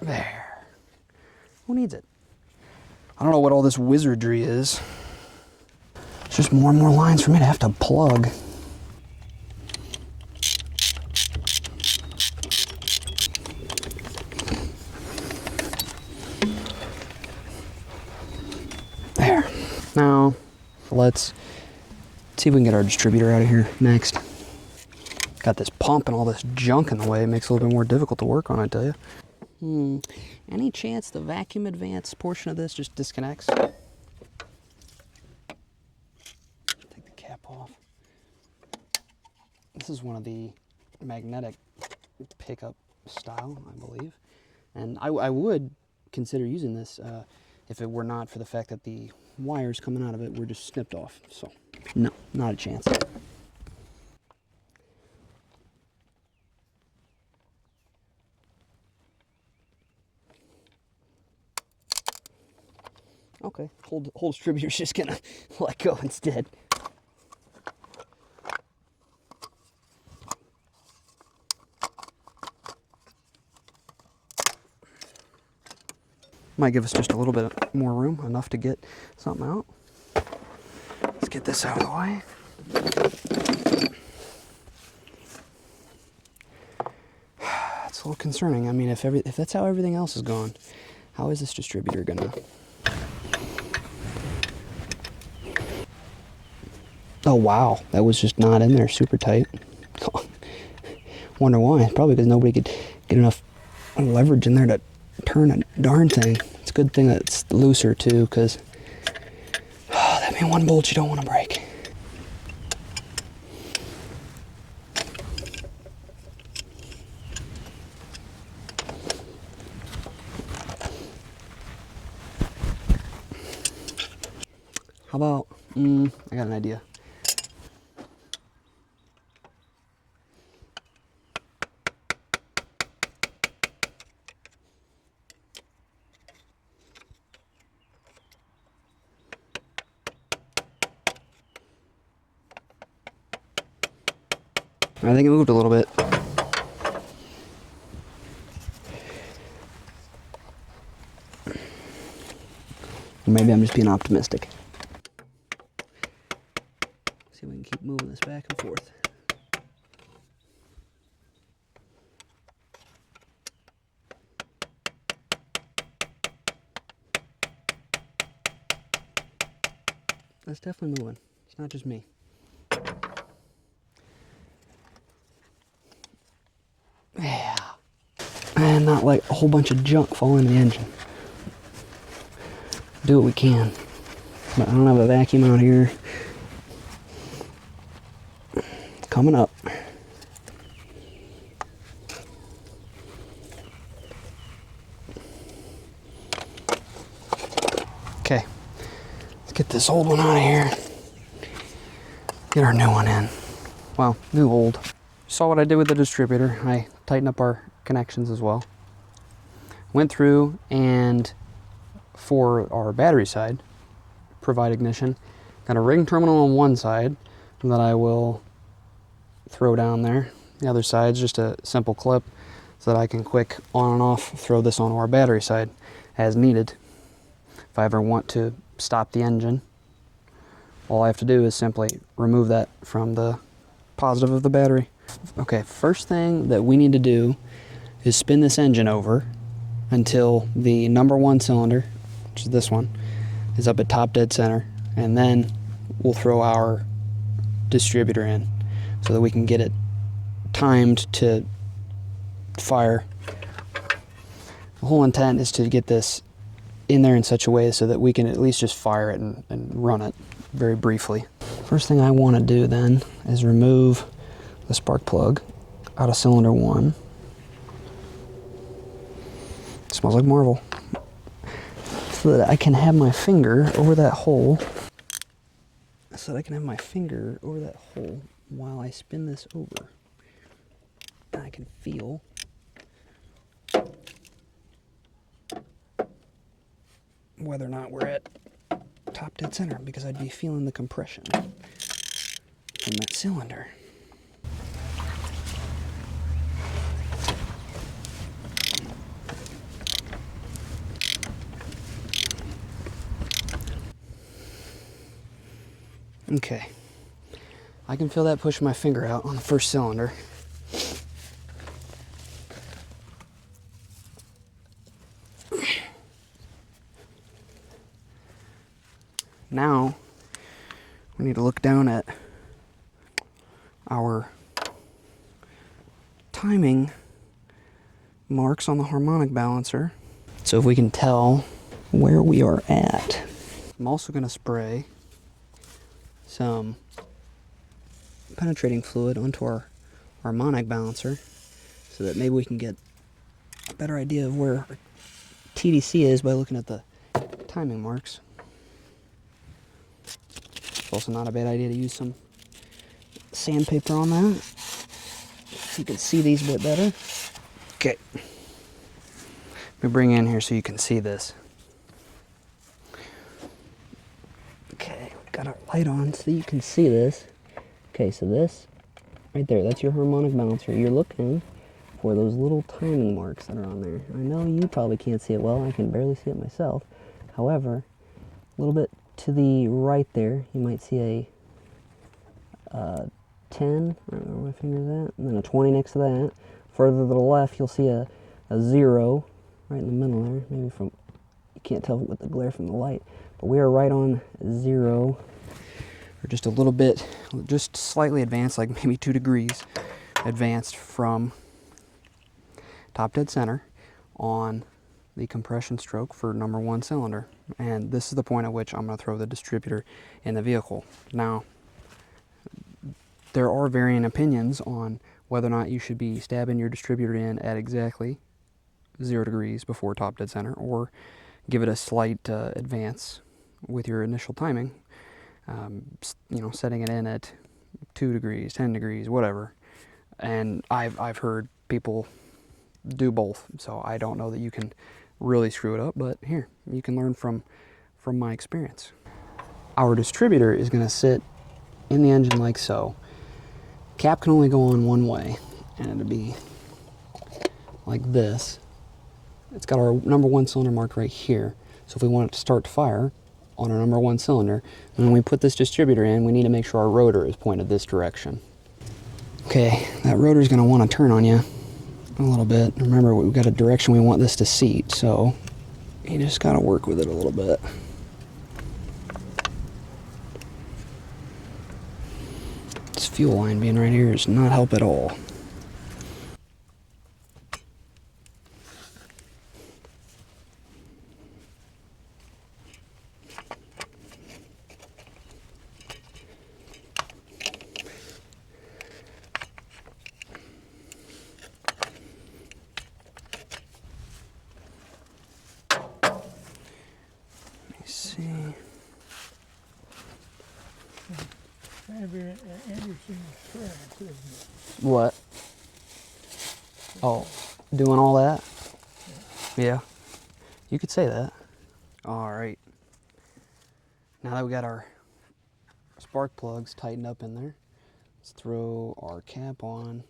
[SPEAKER 1] There. Who needs it? I don't know what all this wizardry is. It's just more and more lines for me to have to plug. There. Now, let's see if we can get our distributor out of here next. Got this pump and all this junk in the way. It makes it a little bit more difficult to work on, I tell you. Any chance the vacuum advance portion of this just disconnects? Take the cap off. This is one of the magnetic pickup style, I believe. And I would consider using this if it were not for the fact that the wires coming out of it were just snipped off. So, no, not a chance. Okay, whole distributor's just gonna let go instead. Might give us just a little bit more room, enough to get something out. Let's get this out of the way. It's a little concerning. I mean, if that's how everything else is going, how is this distributor gonna? Oh wow, that was just not in there super tight. Wonder why. Probably because nobody could get enough leverage in there to turn a darn thing. It's a good thing that it's looser too, because that means one bolt you don't want to break. How about, I got an idea. I think it moved a little bit. Maybe I'm just being optimistic. See if we can keep moving this back and forth. That's definitely moving. It's not just me. Yeah. And not like a whole bunch of junk falling in the engine. Do what we can. But I don't have a vacuum out here. Coming up. Okay. Let's get this old one out of here. Get our new one in. Well, new old. Saw what I did with the distributor. I tightened up our connections as well. Went through and for our battery side, provide ignition. Got a ring terminal on one side that I will throw down there. The other side's just a simple clip so that I can quick on and off throw this onto our battery side as needed. If I ever want to stop the engine, all I have to do is simply remove that from the positive of the battery. Okay, first thing that we need to do is spin this engine over until the number one cylinder, which is this one, is up at top dead center, and then we'll throw our distributor in so that we can get it timed to fire. The whole intent is to get this in there in such a way so that we can at least just fire it and run it very briefly. First thing I want to do then is remove the spark plug out of cylinder one. It smells like Marvel. So that I can have my finger over that hole. So that I can have my finger over that hole while I spin this over. And I can feel whether or not we're at top dead center, because I'd be feeling the compression from that cylinder. Okay, I can feel that pushing my finger out on the first cylinder. Now, we need to look down at our timing marks on the harmonic balancer. So if we can tell where we are at. I'm also going to spray some penetrating fluid onto our harmonic balancer so that maybe we can get a better idea of where our TDC is by looking at the timing marks. It's also not a bad idea to use some sandpaper on that so you can see these a bit better. Okay. Let me bring in here so you can see this. Okay, got our light on so you can see this. Okay, so this right there, that's your harmonic balancer. You're looking for those little timing marks that are on there. I know you probably can't see it well. I can barely see it myself. However, a little bit to the right there, you might see a 10, I don't know where my finger's at, and then a 20 next to that. Further to the left, you'll see a 0 right in the middle there. Maybe from, you can't tell with the glare from the light, but we are right on 0, or just a little bit, just slightly advanced, like maybe 2 degrees advanced from top dead center on the compression stroke for number 1 cylinder. And this is the point at which I'm going to throw the distributor in the vehicle. Now, there are varying opinions on whether or not you should be stabbing your distributor in at exactly 0 degrees before top dead center, or give it a slight advance with your initial timing. You know, setting it in at 2 degrees, 10 degrees, whatever. And I've heard people do both, so I don't know that you can really screw it up, but here, you can learn from my experience. Our distributor is going to sit in the engine like so. Cap can only go on one way, and it'll be like this. It's got our number 1 cylinder marked right here, so if we want it to start to fire, on our number 1 cylinder. And when we put this distributor in, we need to make sure our rotor is pointed this direction. Okay, that rotor is going to want to turn on you a little bit. Remember, we've got a direction we want this to seat, so you just got to work with it a little bit. This fuel line being right here does not help at all. See. What? Oh, doing all that? Yeah. You could say that. All right. Now that we got our spark plugs tightened up in there, let's throw our cap on.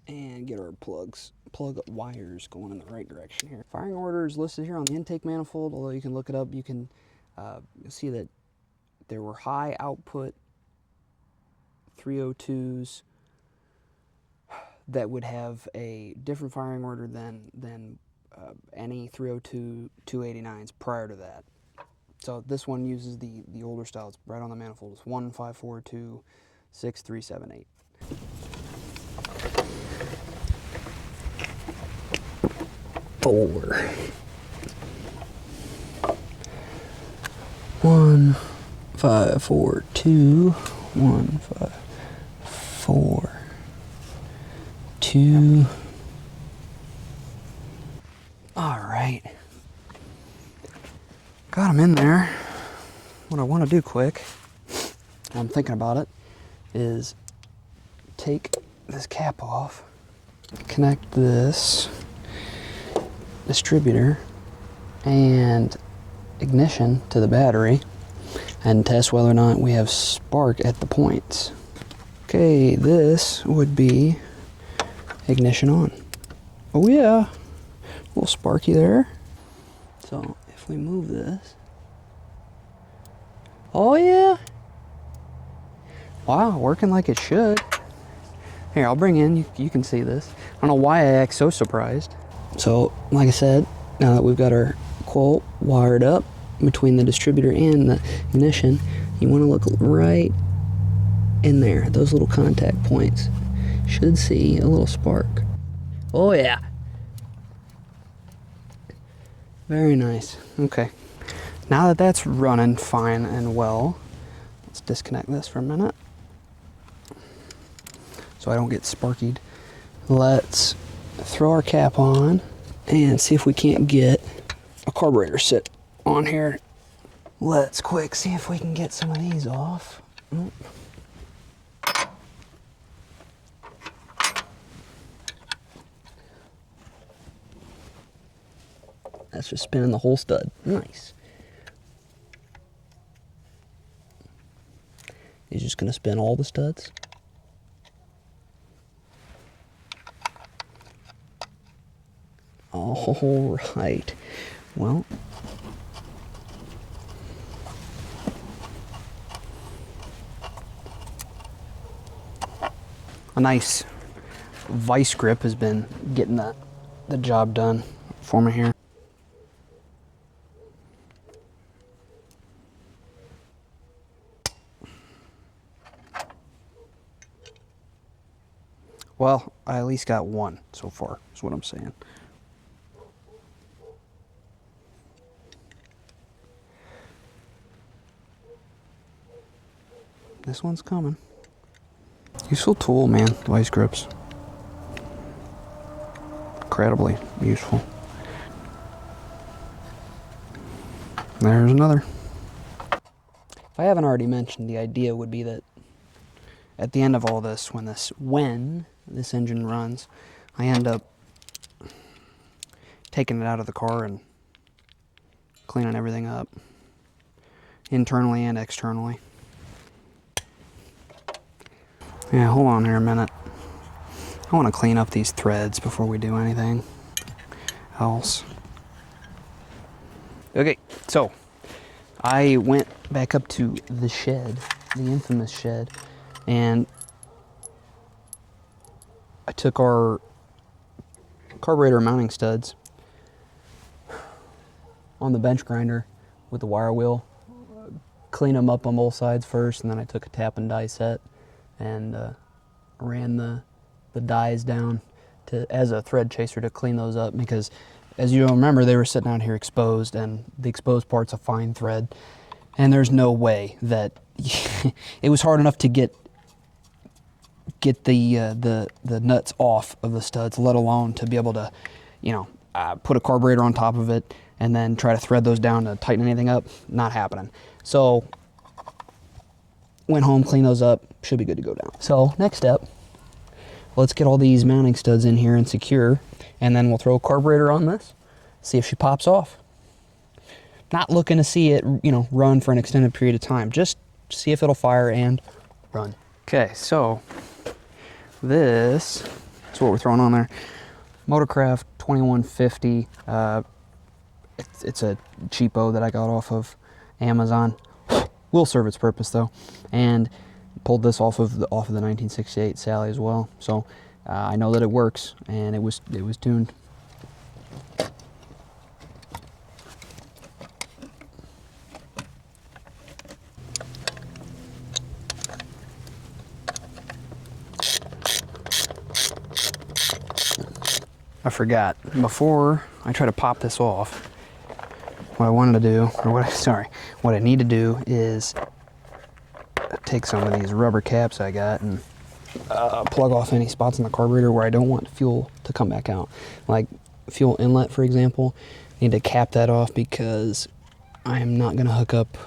[SPEAKER 1] And get our plug wires going in the right direction here. Firing order is listed here on the intake manifold, although you can look it up. You can see that there were high output 302s that would have a different firing order than any 302 289s prior to that. So this one uses the older style. It's right on the manifold. It's 154263778. 4. 1 5 4 2 1 5 4 2. All right, got them in there. What I want to do quick, while I'm thinking about it, is take this cap off, connect this distributor and ignition to the battery, and test whether or not we have spark at the points. Okay, this would be ignition on. Oh yeah, a little sparky there. So if we move this, oh yeah, wow, working like it should. Here, I'll bring in, you can see this. I don't know why I act so surprised. So, like I said, now that we've got our coil wired up between the distributor and the ignition, you want to look right in there. Those little contact points should see a little spark. Oh yeah. Very nice. Okay. Now that that's running fine and well, let's disconnect this for a minute so I don't get sparkied. Let's throw our cap on and see if we can't get a carburetor sit on here. Let's quick see if we can get some of these off. Oh. That's just spinning the whole stud. Nice. He's just gonna spin all the studs. All right. Well, a nice vice grip has been getting the job done for me here. Well, I at least got one so far, is what I'm saying. This one's coming. Useful tool, man, vice grips. Incredibly useful. There's another. If I haven't already mentioned, the idea would be that at the end of all this, when this engine runs, I end up taking it out of the car and cleaning everything up, internally and externally. Yeah, hold on here a minute. I want to clean up these threads before we do anything else. Okay, so I went back up to the shed, the infamous shed, and I took our carburetor mounting studs on the bench grinder with the wire wheel, clean them up on both sides first, and then I took a tap and die set and ran the dies down as a thread chaser to clean those up, because as you remember, they were sitting out here exposed, and the exposed part's a fine thread, and there's no way that it was hard enough to get the nuts off of the studs, let alone to be able to, you know, put a carburetor on top of it and then try to thread those down to tighten anything up. Not happening. So went home, cleaned those up, should be good to go down. So next step, let's get all these mounting studs in here and secure, and then we'll throw a carburetor on this, see if she pops off. Not looking to see it, you know, run for an extended period of time, just see if it'll fire and run. Okay, so this is what we're throwing on there. Motorcraft 2150. It's a cheapo that I got off of Amazon. Will serve its purpose though, and pulled this off of the 1968 Sally as well. So I know that it works, and it was tuned. I forgot, before I try to pop this off, what I wanted to do, or what I need to do is take some of these rubber caps I got and plug off any spots in the carburetor where I don't want fuel to come back out. Like fuel inlet, for example, I need to cap that off because I am not going to hook up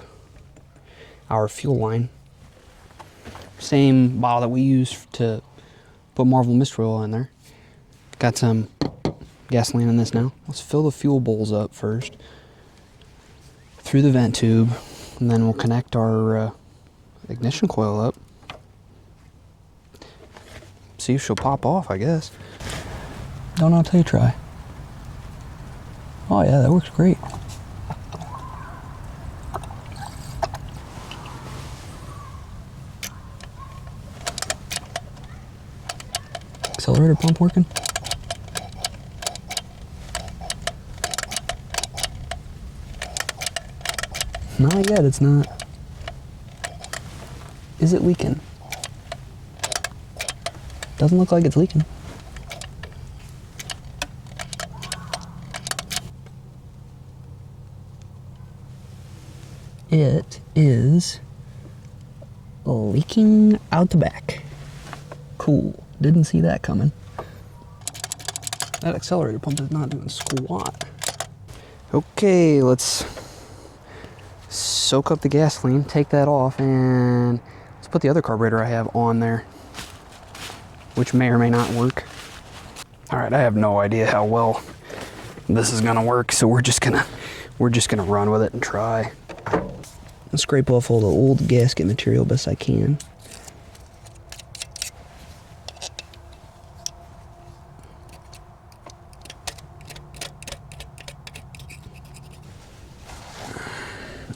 [SPEAKER 1] our fuel line. Same bottle that we use to put Marvel Mist Oil in there. Got some gasoline in this now. Let's fill the fuel bowls up first through the vent tube, and then we'll connect our ignition coil up. See if she'll pop off, I guess. Don't know until you try. Oh yeah, that works great. Accelerator pump working? Not yet, it's not. Is it leaking? Doesn't look like it's leaking. It is leaking out the back. Cool. Didn't see that coming. That accelerator pump is not doing squat. Okay, let's soak up the gasoline, take that off, and let's put the other carburetor I have on there, which may or may not work. All right, I have no idea how well this is gonna work, so we're just gonna run with it and try. I'll scrape off all the old gasket material best I can.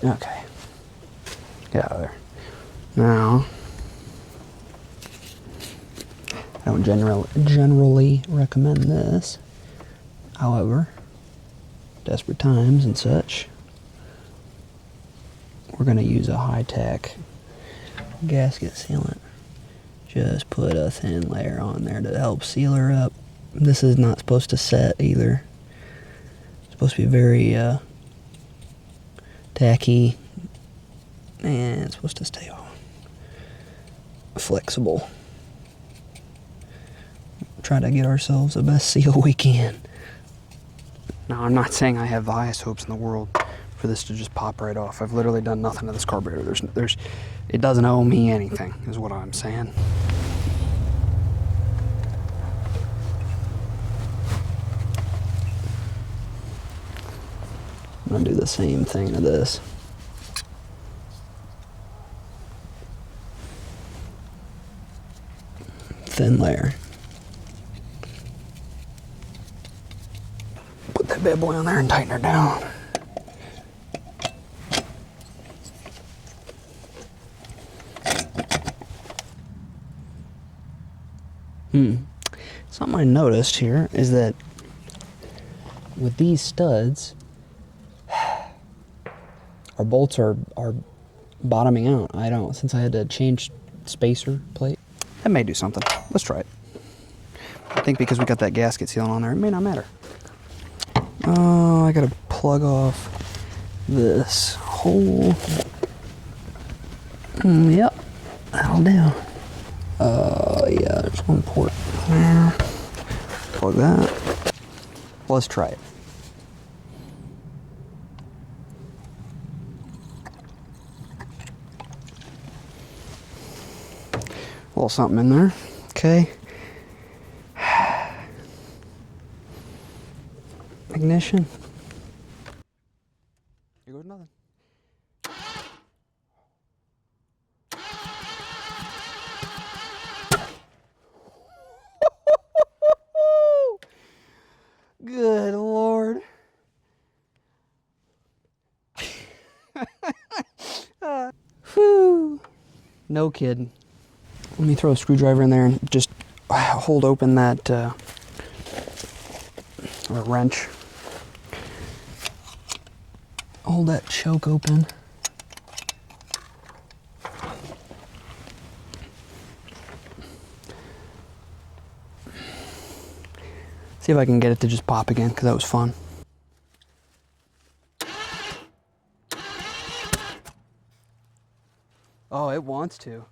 [SPEAKER 1] Okay, get out of there. Now, I don't generally recommend this. However, desperate times and such, we're going to use a high-tech gasket sealant. Just put a thin layer on there to help seal her up. This is not supposed to set either. It's supposed to be very tacky, and it's supposed to stay flexible. Try to get ourselves the best seal we can. Now, I'm not saying I have the highest hopes in the world for this to just pop right off. I've literally done nothing to this carburetor. It doesn't owe me anything, is what I'm saying. I'm gonna do the same thing to this. Thin layer. that bad boy on there and tighten her down. Something I noticed here is that with these studs, our bolts are bottoming out. Since I had to change spacer plate. That may do something. Let's try it. I think because we got that gasket sealant on there, it may not matter. Oh, I gotta plug off this hole. Yep, that'll do. Yeah, there's one port there. Plug that. Let's try it. A little something in there. Okay. Ignition. Here goes nothing. Good Lord. Whew. No kidding. Let me throw a screwdriver in there and just hold open that or wrench. Hold that choke open. See if I can get it to just pop again, because that was fun. Oh, it wants to.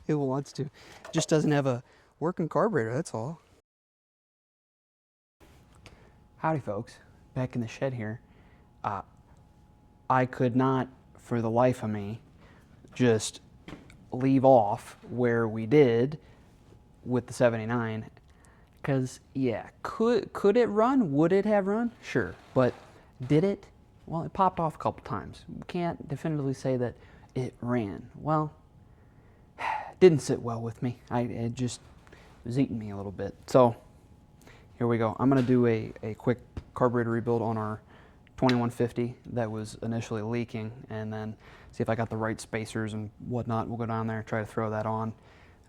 [SPEAKER 1] It wants to. Just doesn't have a working carburetor, that's all. Howdy folks, back in the shed here. I could not, for the life of me, just leave off where we did with the 79. Because, yeah, could it run? Would it have run? Sure. But did it? Well, it popped off a couple times. We can't definitively say that it ran. Well, didn't sit well with me. It just was eating me a little bit. So here we go. I'm going to do a quick carburetor rebuild on our 2150 that was initially leaking, and then see if I got the right spacers and whatnot. We'll go down there, try to throw that on,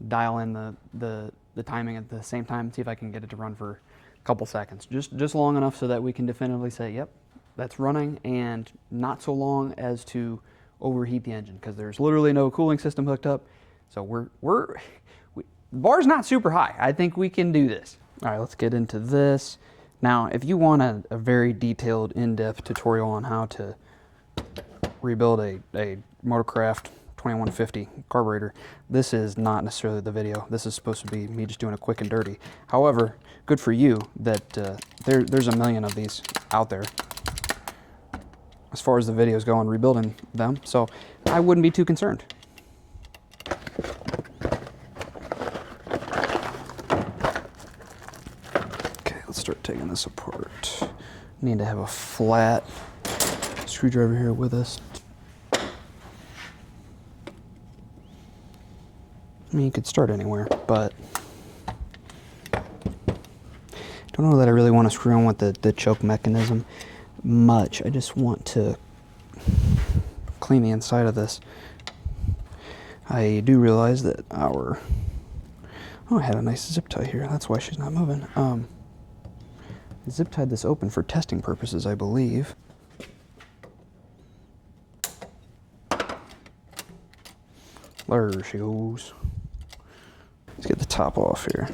[SPEAKER 1] dial in the timing at the same time, see if I can get it to run for a couple seconds. Just long enough so that we can definitively say, yep, that's running, and not so long as to overheat the engine, because there's literally no cooling system hooked up. So the bar's not super high. I think we can do this. All right, let's get into this. Now, if you want a very detailed, in-depth tutorial on how to rebuild a Motorcraft 2150 carburetor, this is not necessarily the video. This is supposed to be me just doing a quick and dirty. However, good for you that there's a million of these out there as far as the videos go on rebuilding them, so I wouldn't be too concerned. Okay, let's start taking this apart. Need to have a flat screwdriver here with us. I mean, you could start anywhere, but don't know that I really want to screw on with the choke mechanism much. I just want to clean the inside of this. I do realize that I had a nice zip tie here. That's why she's not moving. I zip tied this open for testing purposes, I believe. There she goes. Let's get the top off here.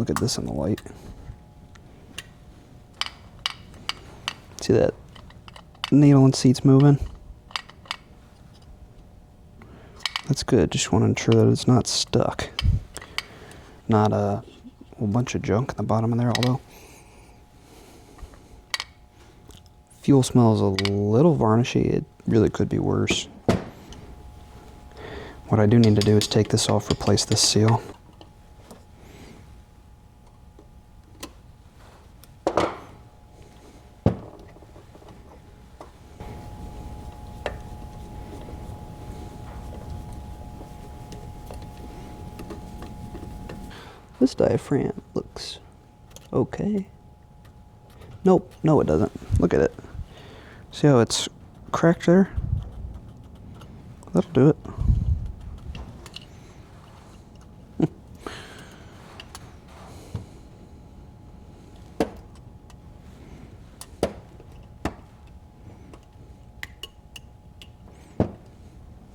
[SPEAKER 1] look at this in the light. See that needle and seat's moving? That's good. Just want to ensure that it's not stuck. Not a whole bunch of junk in the bottom of there, although fuel smells a little varnishy. It really could be worse. What I do need to do is take this off, replace this seal. This diaphragm looks okay. Nope, no it doesn't. Look at it. See how it's cracked there? That'll do it.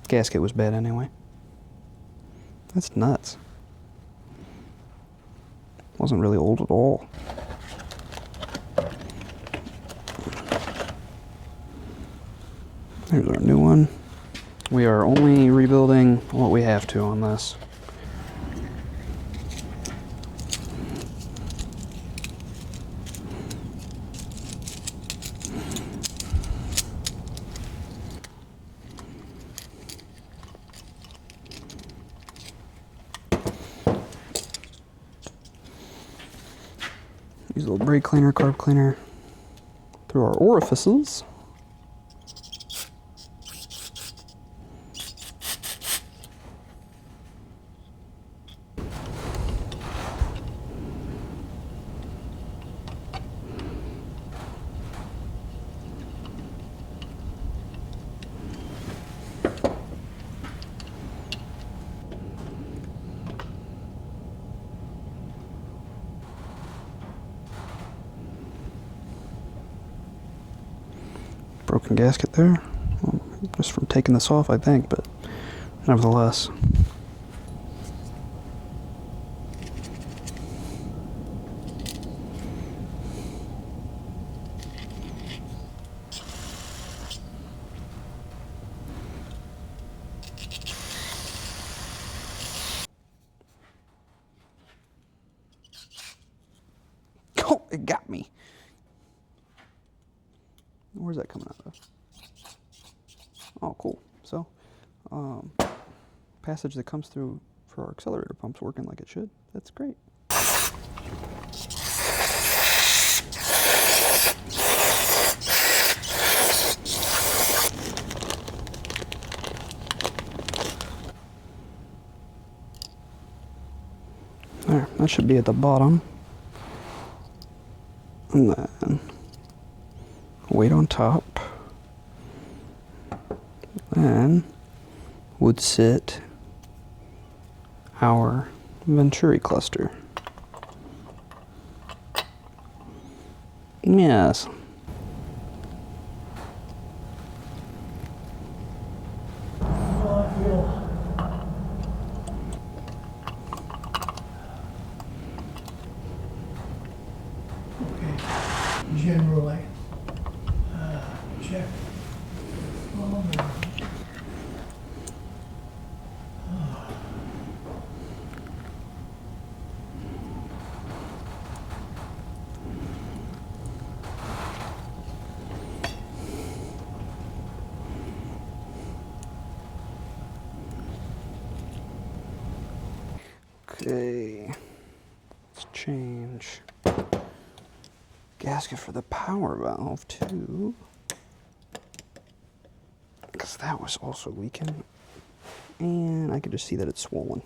[SPEAKER 1] Gasket was bad anyway. That's nuts. Wasn't really old at all. There's our new one. We are only rebuilding what we have to on this. Use a little brake cleaner, carb cleaner through our orifices. Broken gasket there, well, just from taking this off I think, but nevertheless. Oh, it got me. Where's that coming out of? Oh, cool. So, passage that comes through for our accelerator pump's working like it should. That's great. There, that should be at the bottom. And then weight on top. Then would sit our Venturi cluster. Yes.
[SPEAKER 3] Generally, check.
[SPEAKER 1] Okay, let's change gasket for the power valve too, because that was also leaking, and I could just see that it's swollen.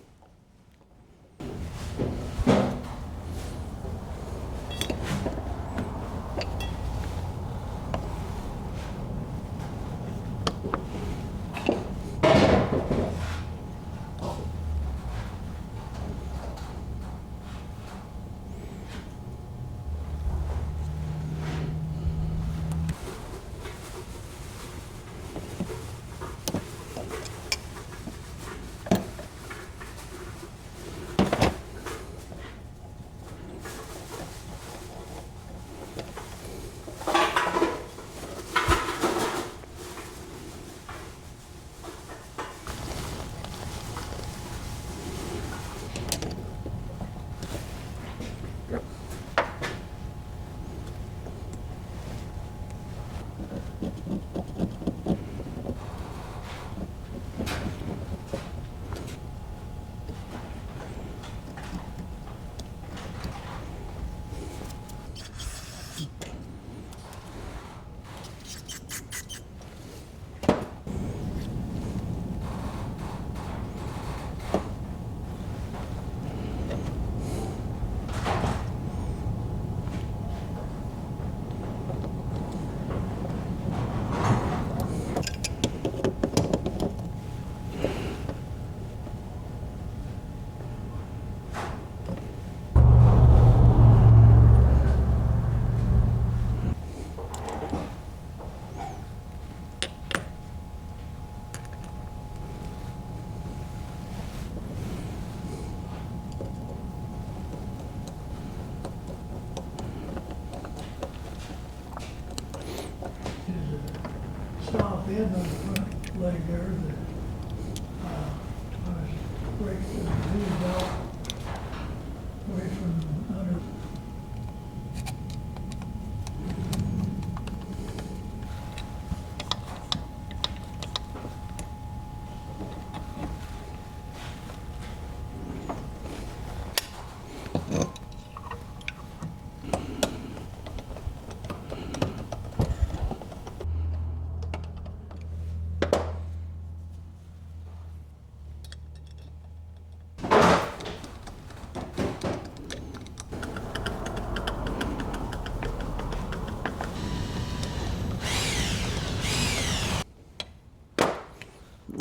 [SPEAKER 3] bend on the front leg there that I was breaking the knees out away from under.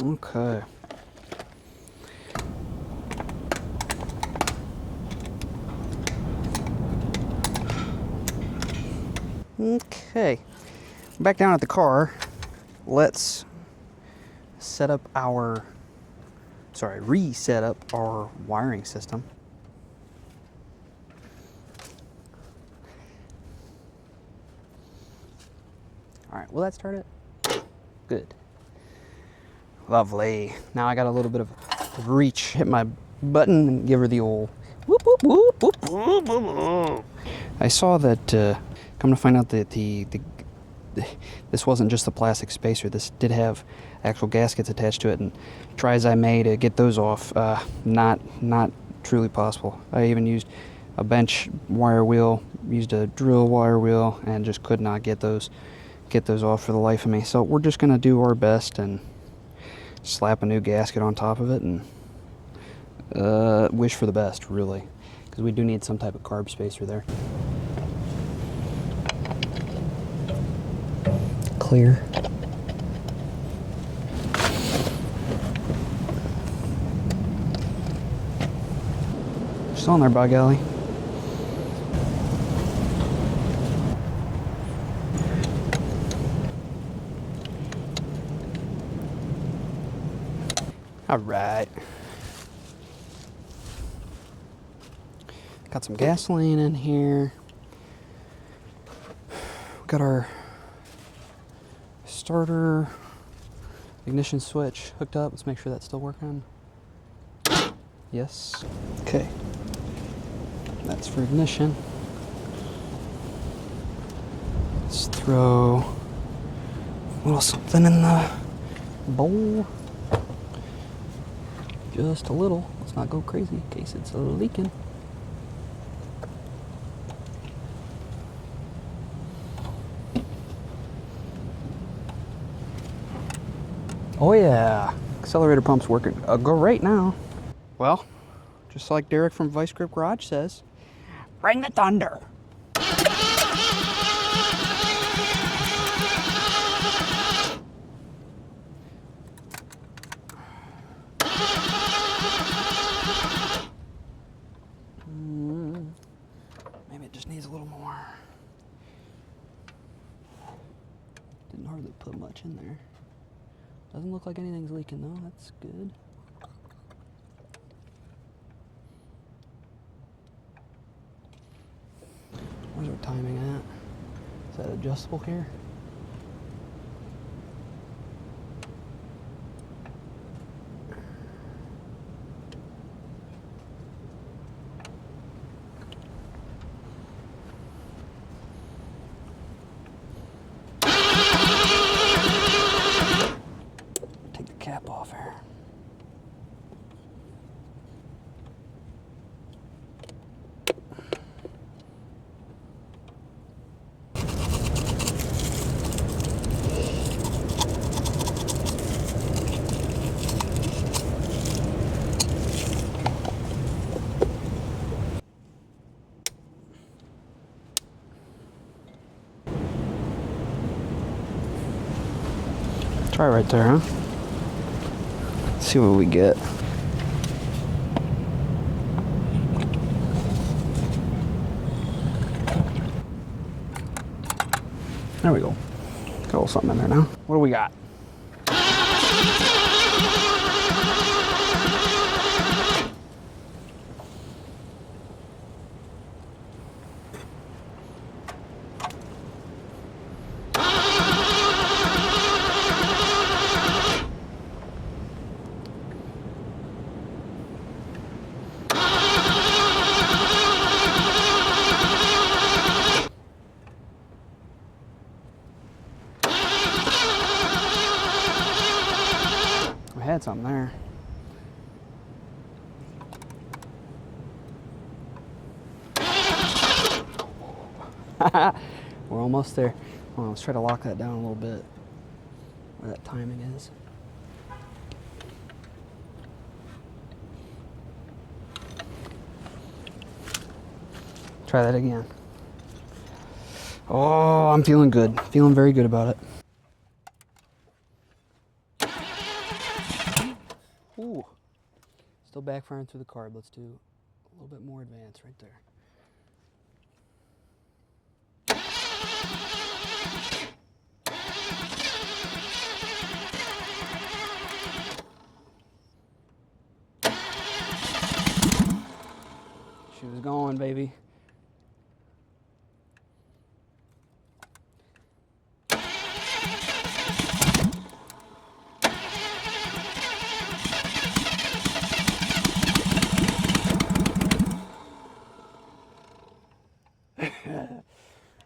[SPEAKER 1] Okay. Okay. Back down at the car. Let's reset up our wiring system. All right, will that start it? Good. Lovely. Now I got a little bit of reach. Hit my button and give her the old whoop, whoop, whoop, whoop, whoop, whoop. I saw that, come to find out that this wasn't just the plastic spacer. This did have actual gaskets attached to it, and try as I may to get those off, not truly possible. I even used a bench wire wheel, used a drill wire wheel, and just could not get those off for the life of me. So we're just gonna do our best and slap a new gasket on top of it and wish for the best, really, because we do need some type of carb spacer there. Clear. Still on there, by golly. All right. Got some gasoline in here. Got our starter ignition switch hooked up. Let's make sure that's still working. Yes. Okay. That's for ignition. Let's throw a little something in the bowl. Just a little. Let's not go crazy in case it's leaking. Oh yeah, accelerator pump's working great now. Well, just like Derek from Vice Grip Garage says, bring the thunder. Maybe it just needs a little more. Didn't hardly put much in there. Doesn't look like anything's leaking though, that's good. Where's our timing at? Is that adjustable here? Take the cap off here. Try right there, huh? Let's see what we get. There we go. Got a little something in there now. What do we got? had something there. We're almost there. Hold on, let's try to lock that down a little bit, where that timing is. Try that again. Oh, I'm feeling good. Feeling very good about it. Ooh. Still backfiring through the carb. Let's do a little bit more advanced right there. She was going, baby.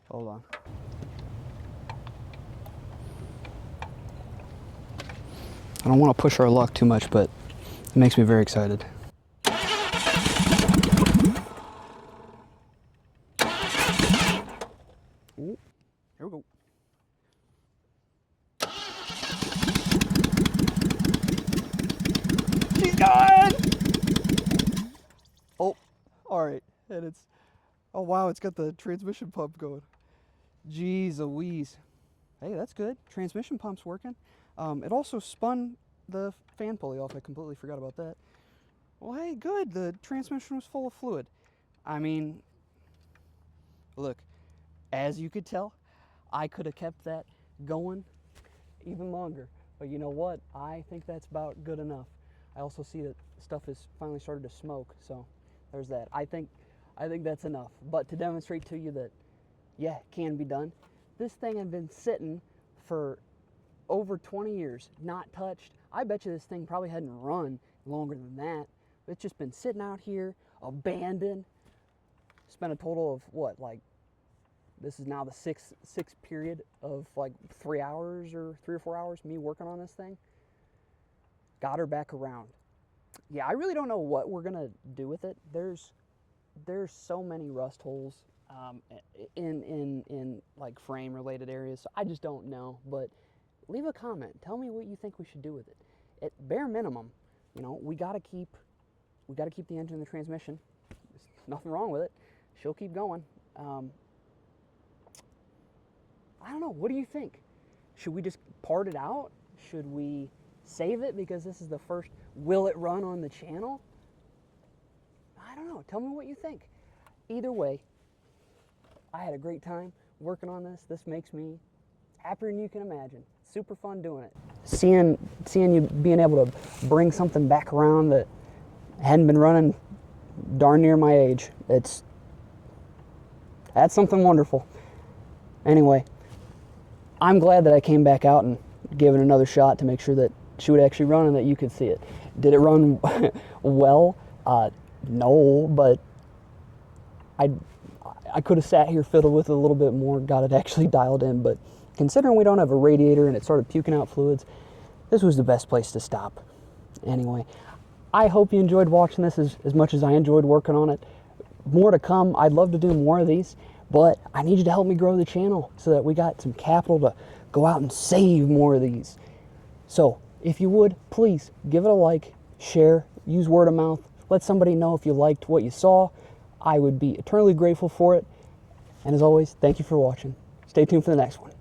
[SPEAKER 1] Hold on. I don't want to push our luck too much, but it makes me very excited. Ooh, here we go. She's gone! Oh, all right. And it's, oh wow, it's got the transmission pump going. Jeez Louise. Hey, that's good. Transmission pump's working. It also spun the fan pulley off. I completely forgot about that. Well, hey, good. The transmission was full of fluid. I mean, look, as you could tell, I could have kept that going even longer. But you know what? I think that's about good enough. I also see that stuff has finally started to smoke, so there's that. I think that's enough. But to demonstrate to you that, yeah, it can be done. This thing had been sitting for over 20 years, not touched. I bet you this thing probably hadn't run longer than that. It's just been sitting out here, abandoned. Spent a total of what, like, this is now the sixth period of like 3 hours or 3 or 4 hours me working on this thing. Got her back around. Yeah, I really don't know what we're gonna do with it. There's so many rust holes in like frame related areas, so I just don't know. But leave a comment. Tell me what you think we should do with it. At bare minimum, you know, we gotta keep the engine and the transmission. There's nothing wrong with it. She'll keep going. I don't know. What do you think? Should we just part it out? Should we save it because this is the first will it run on the channel? I don't know. Tell me what you think. Either way, I had a great time working on this. This makes me happier than you can imagine. Super fun doing it. Seeing you being able to bring something back around that hadn't been running darn near my age. That's something wonderful. Anyway, I'm glad that I came back out and gave it another shot to make sure that she would actually run and that you could see it. Did it run well? No, but I could have sat here, fiddled with it a little bit more, got it actually dialed in, but considering we don't have a radiator and it started puking out fluids, this was the best place to stop. Anyway, I hope you enjoyed watching this as much as I enjoyed working on it. More to come. I'd love to do more of these, but I need you to help me grow the channel so that we got some capital to go out and save more of these. So if you would, please give it a like, share, use word of mouth, let somebody know if you liked what you saw. I would be eternally grateful for it. And as always, thank you for watching. Stay tuned for the next one.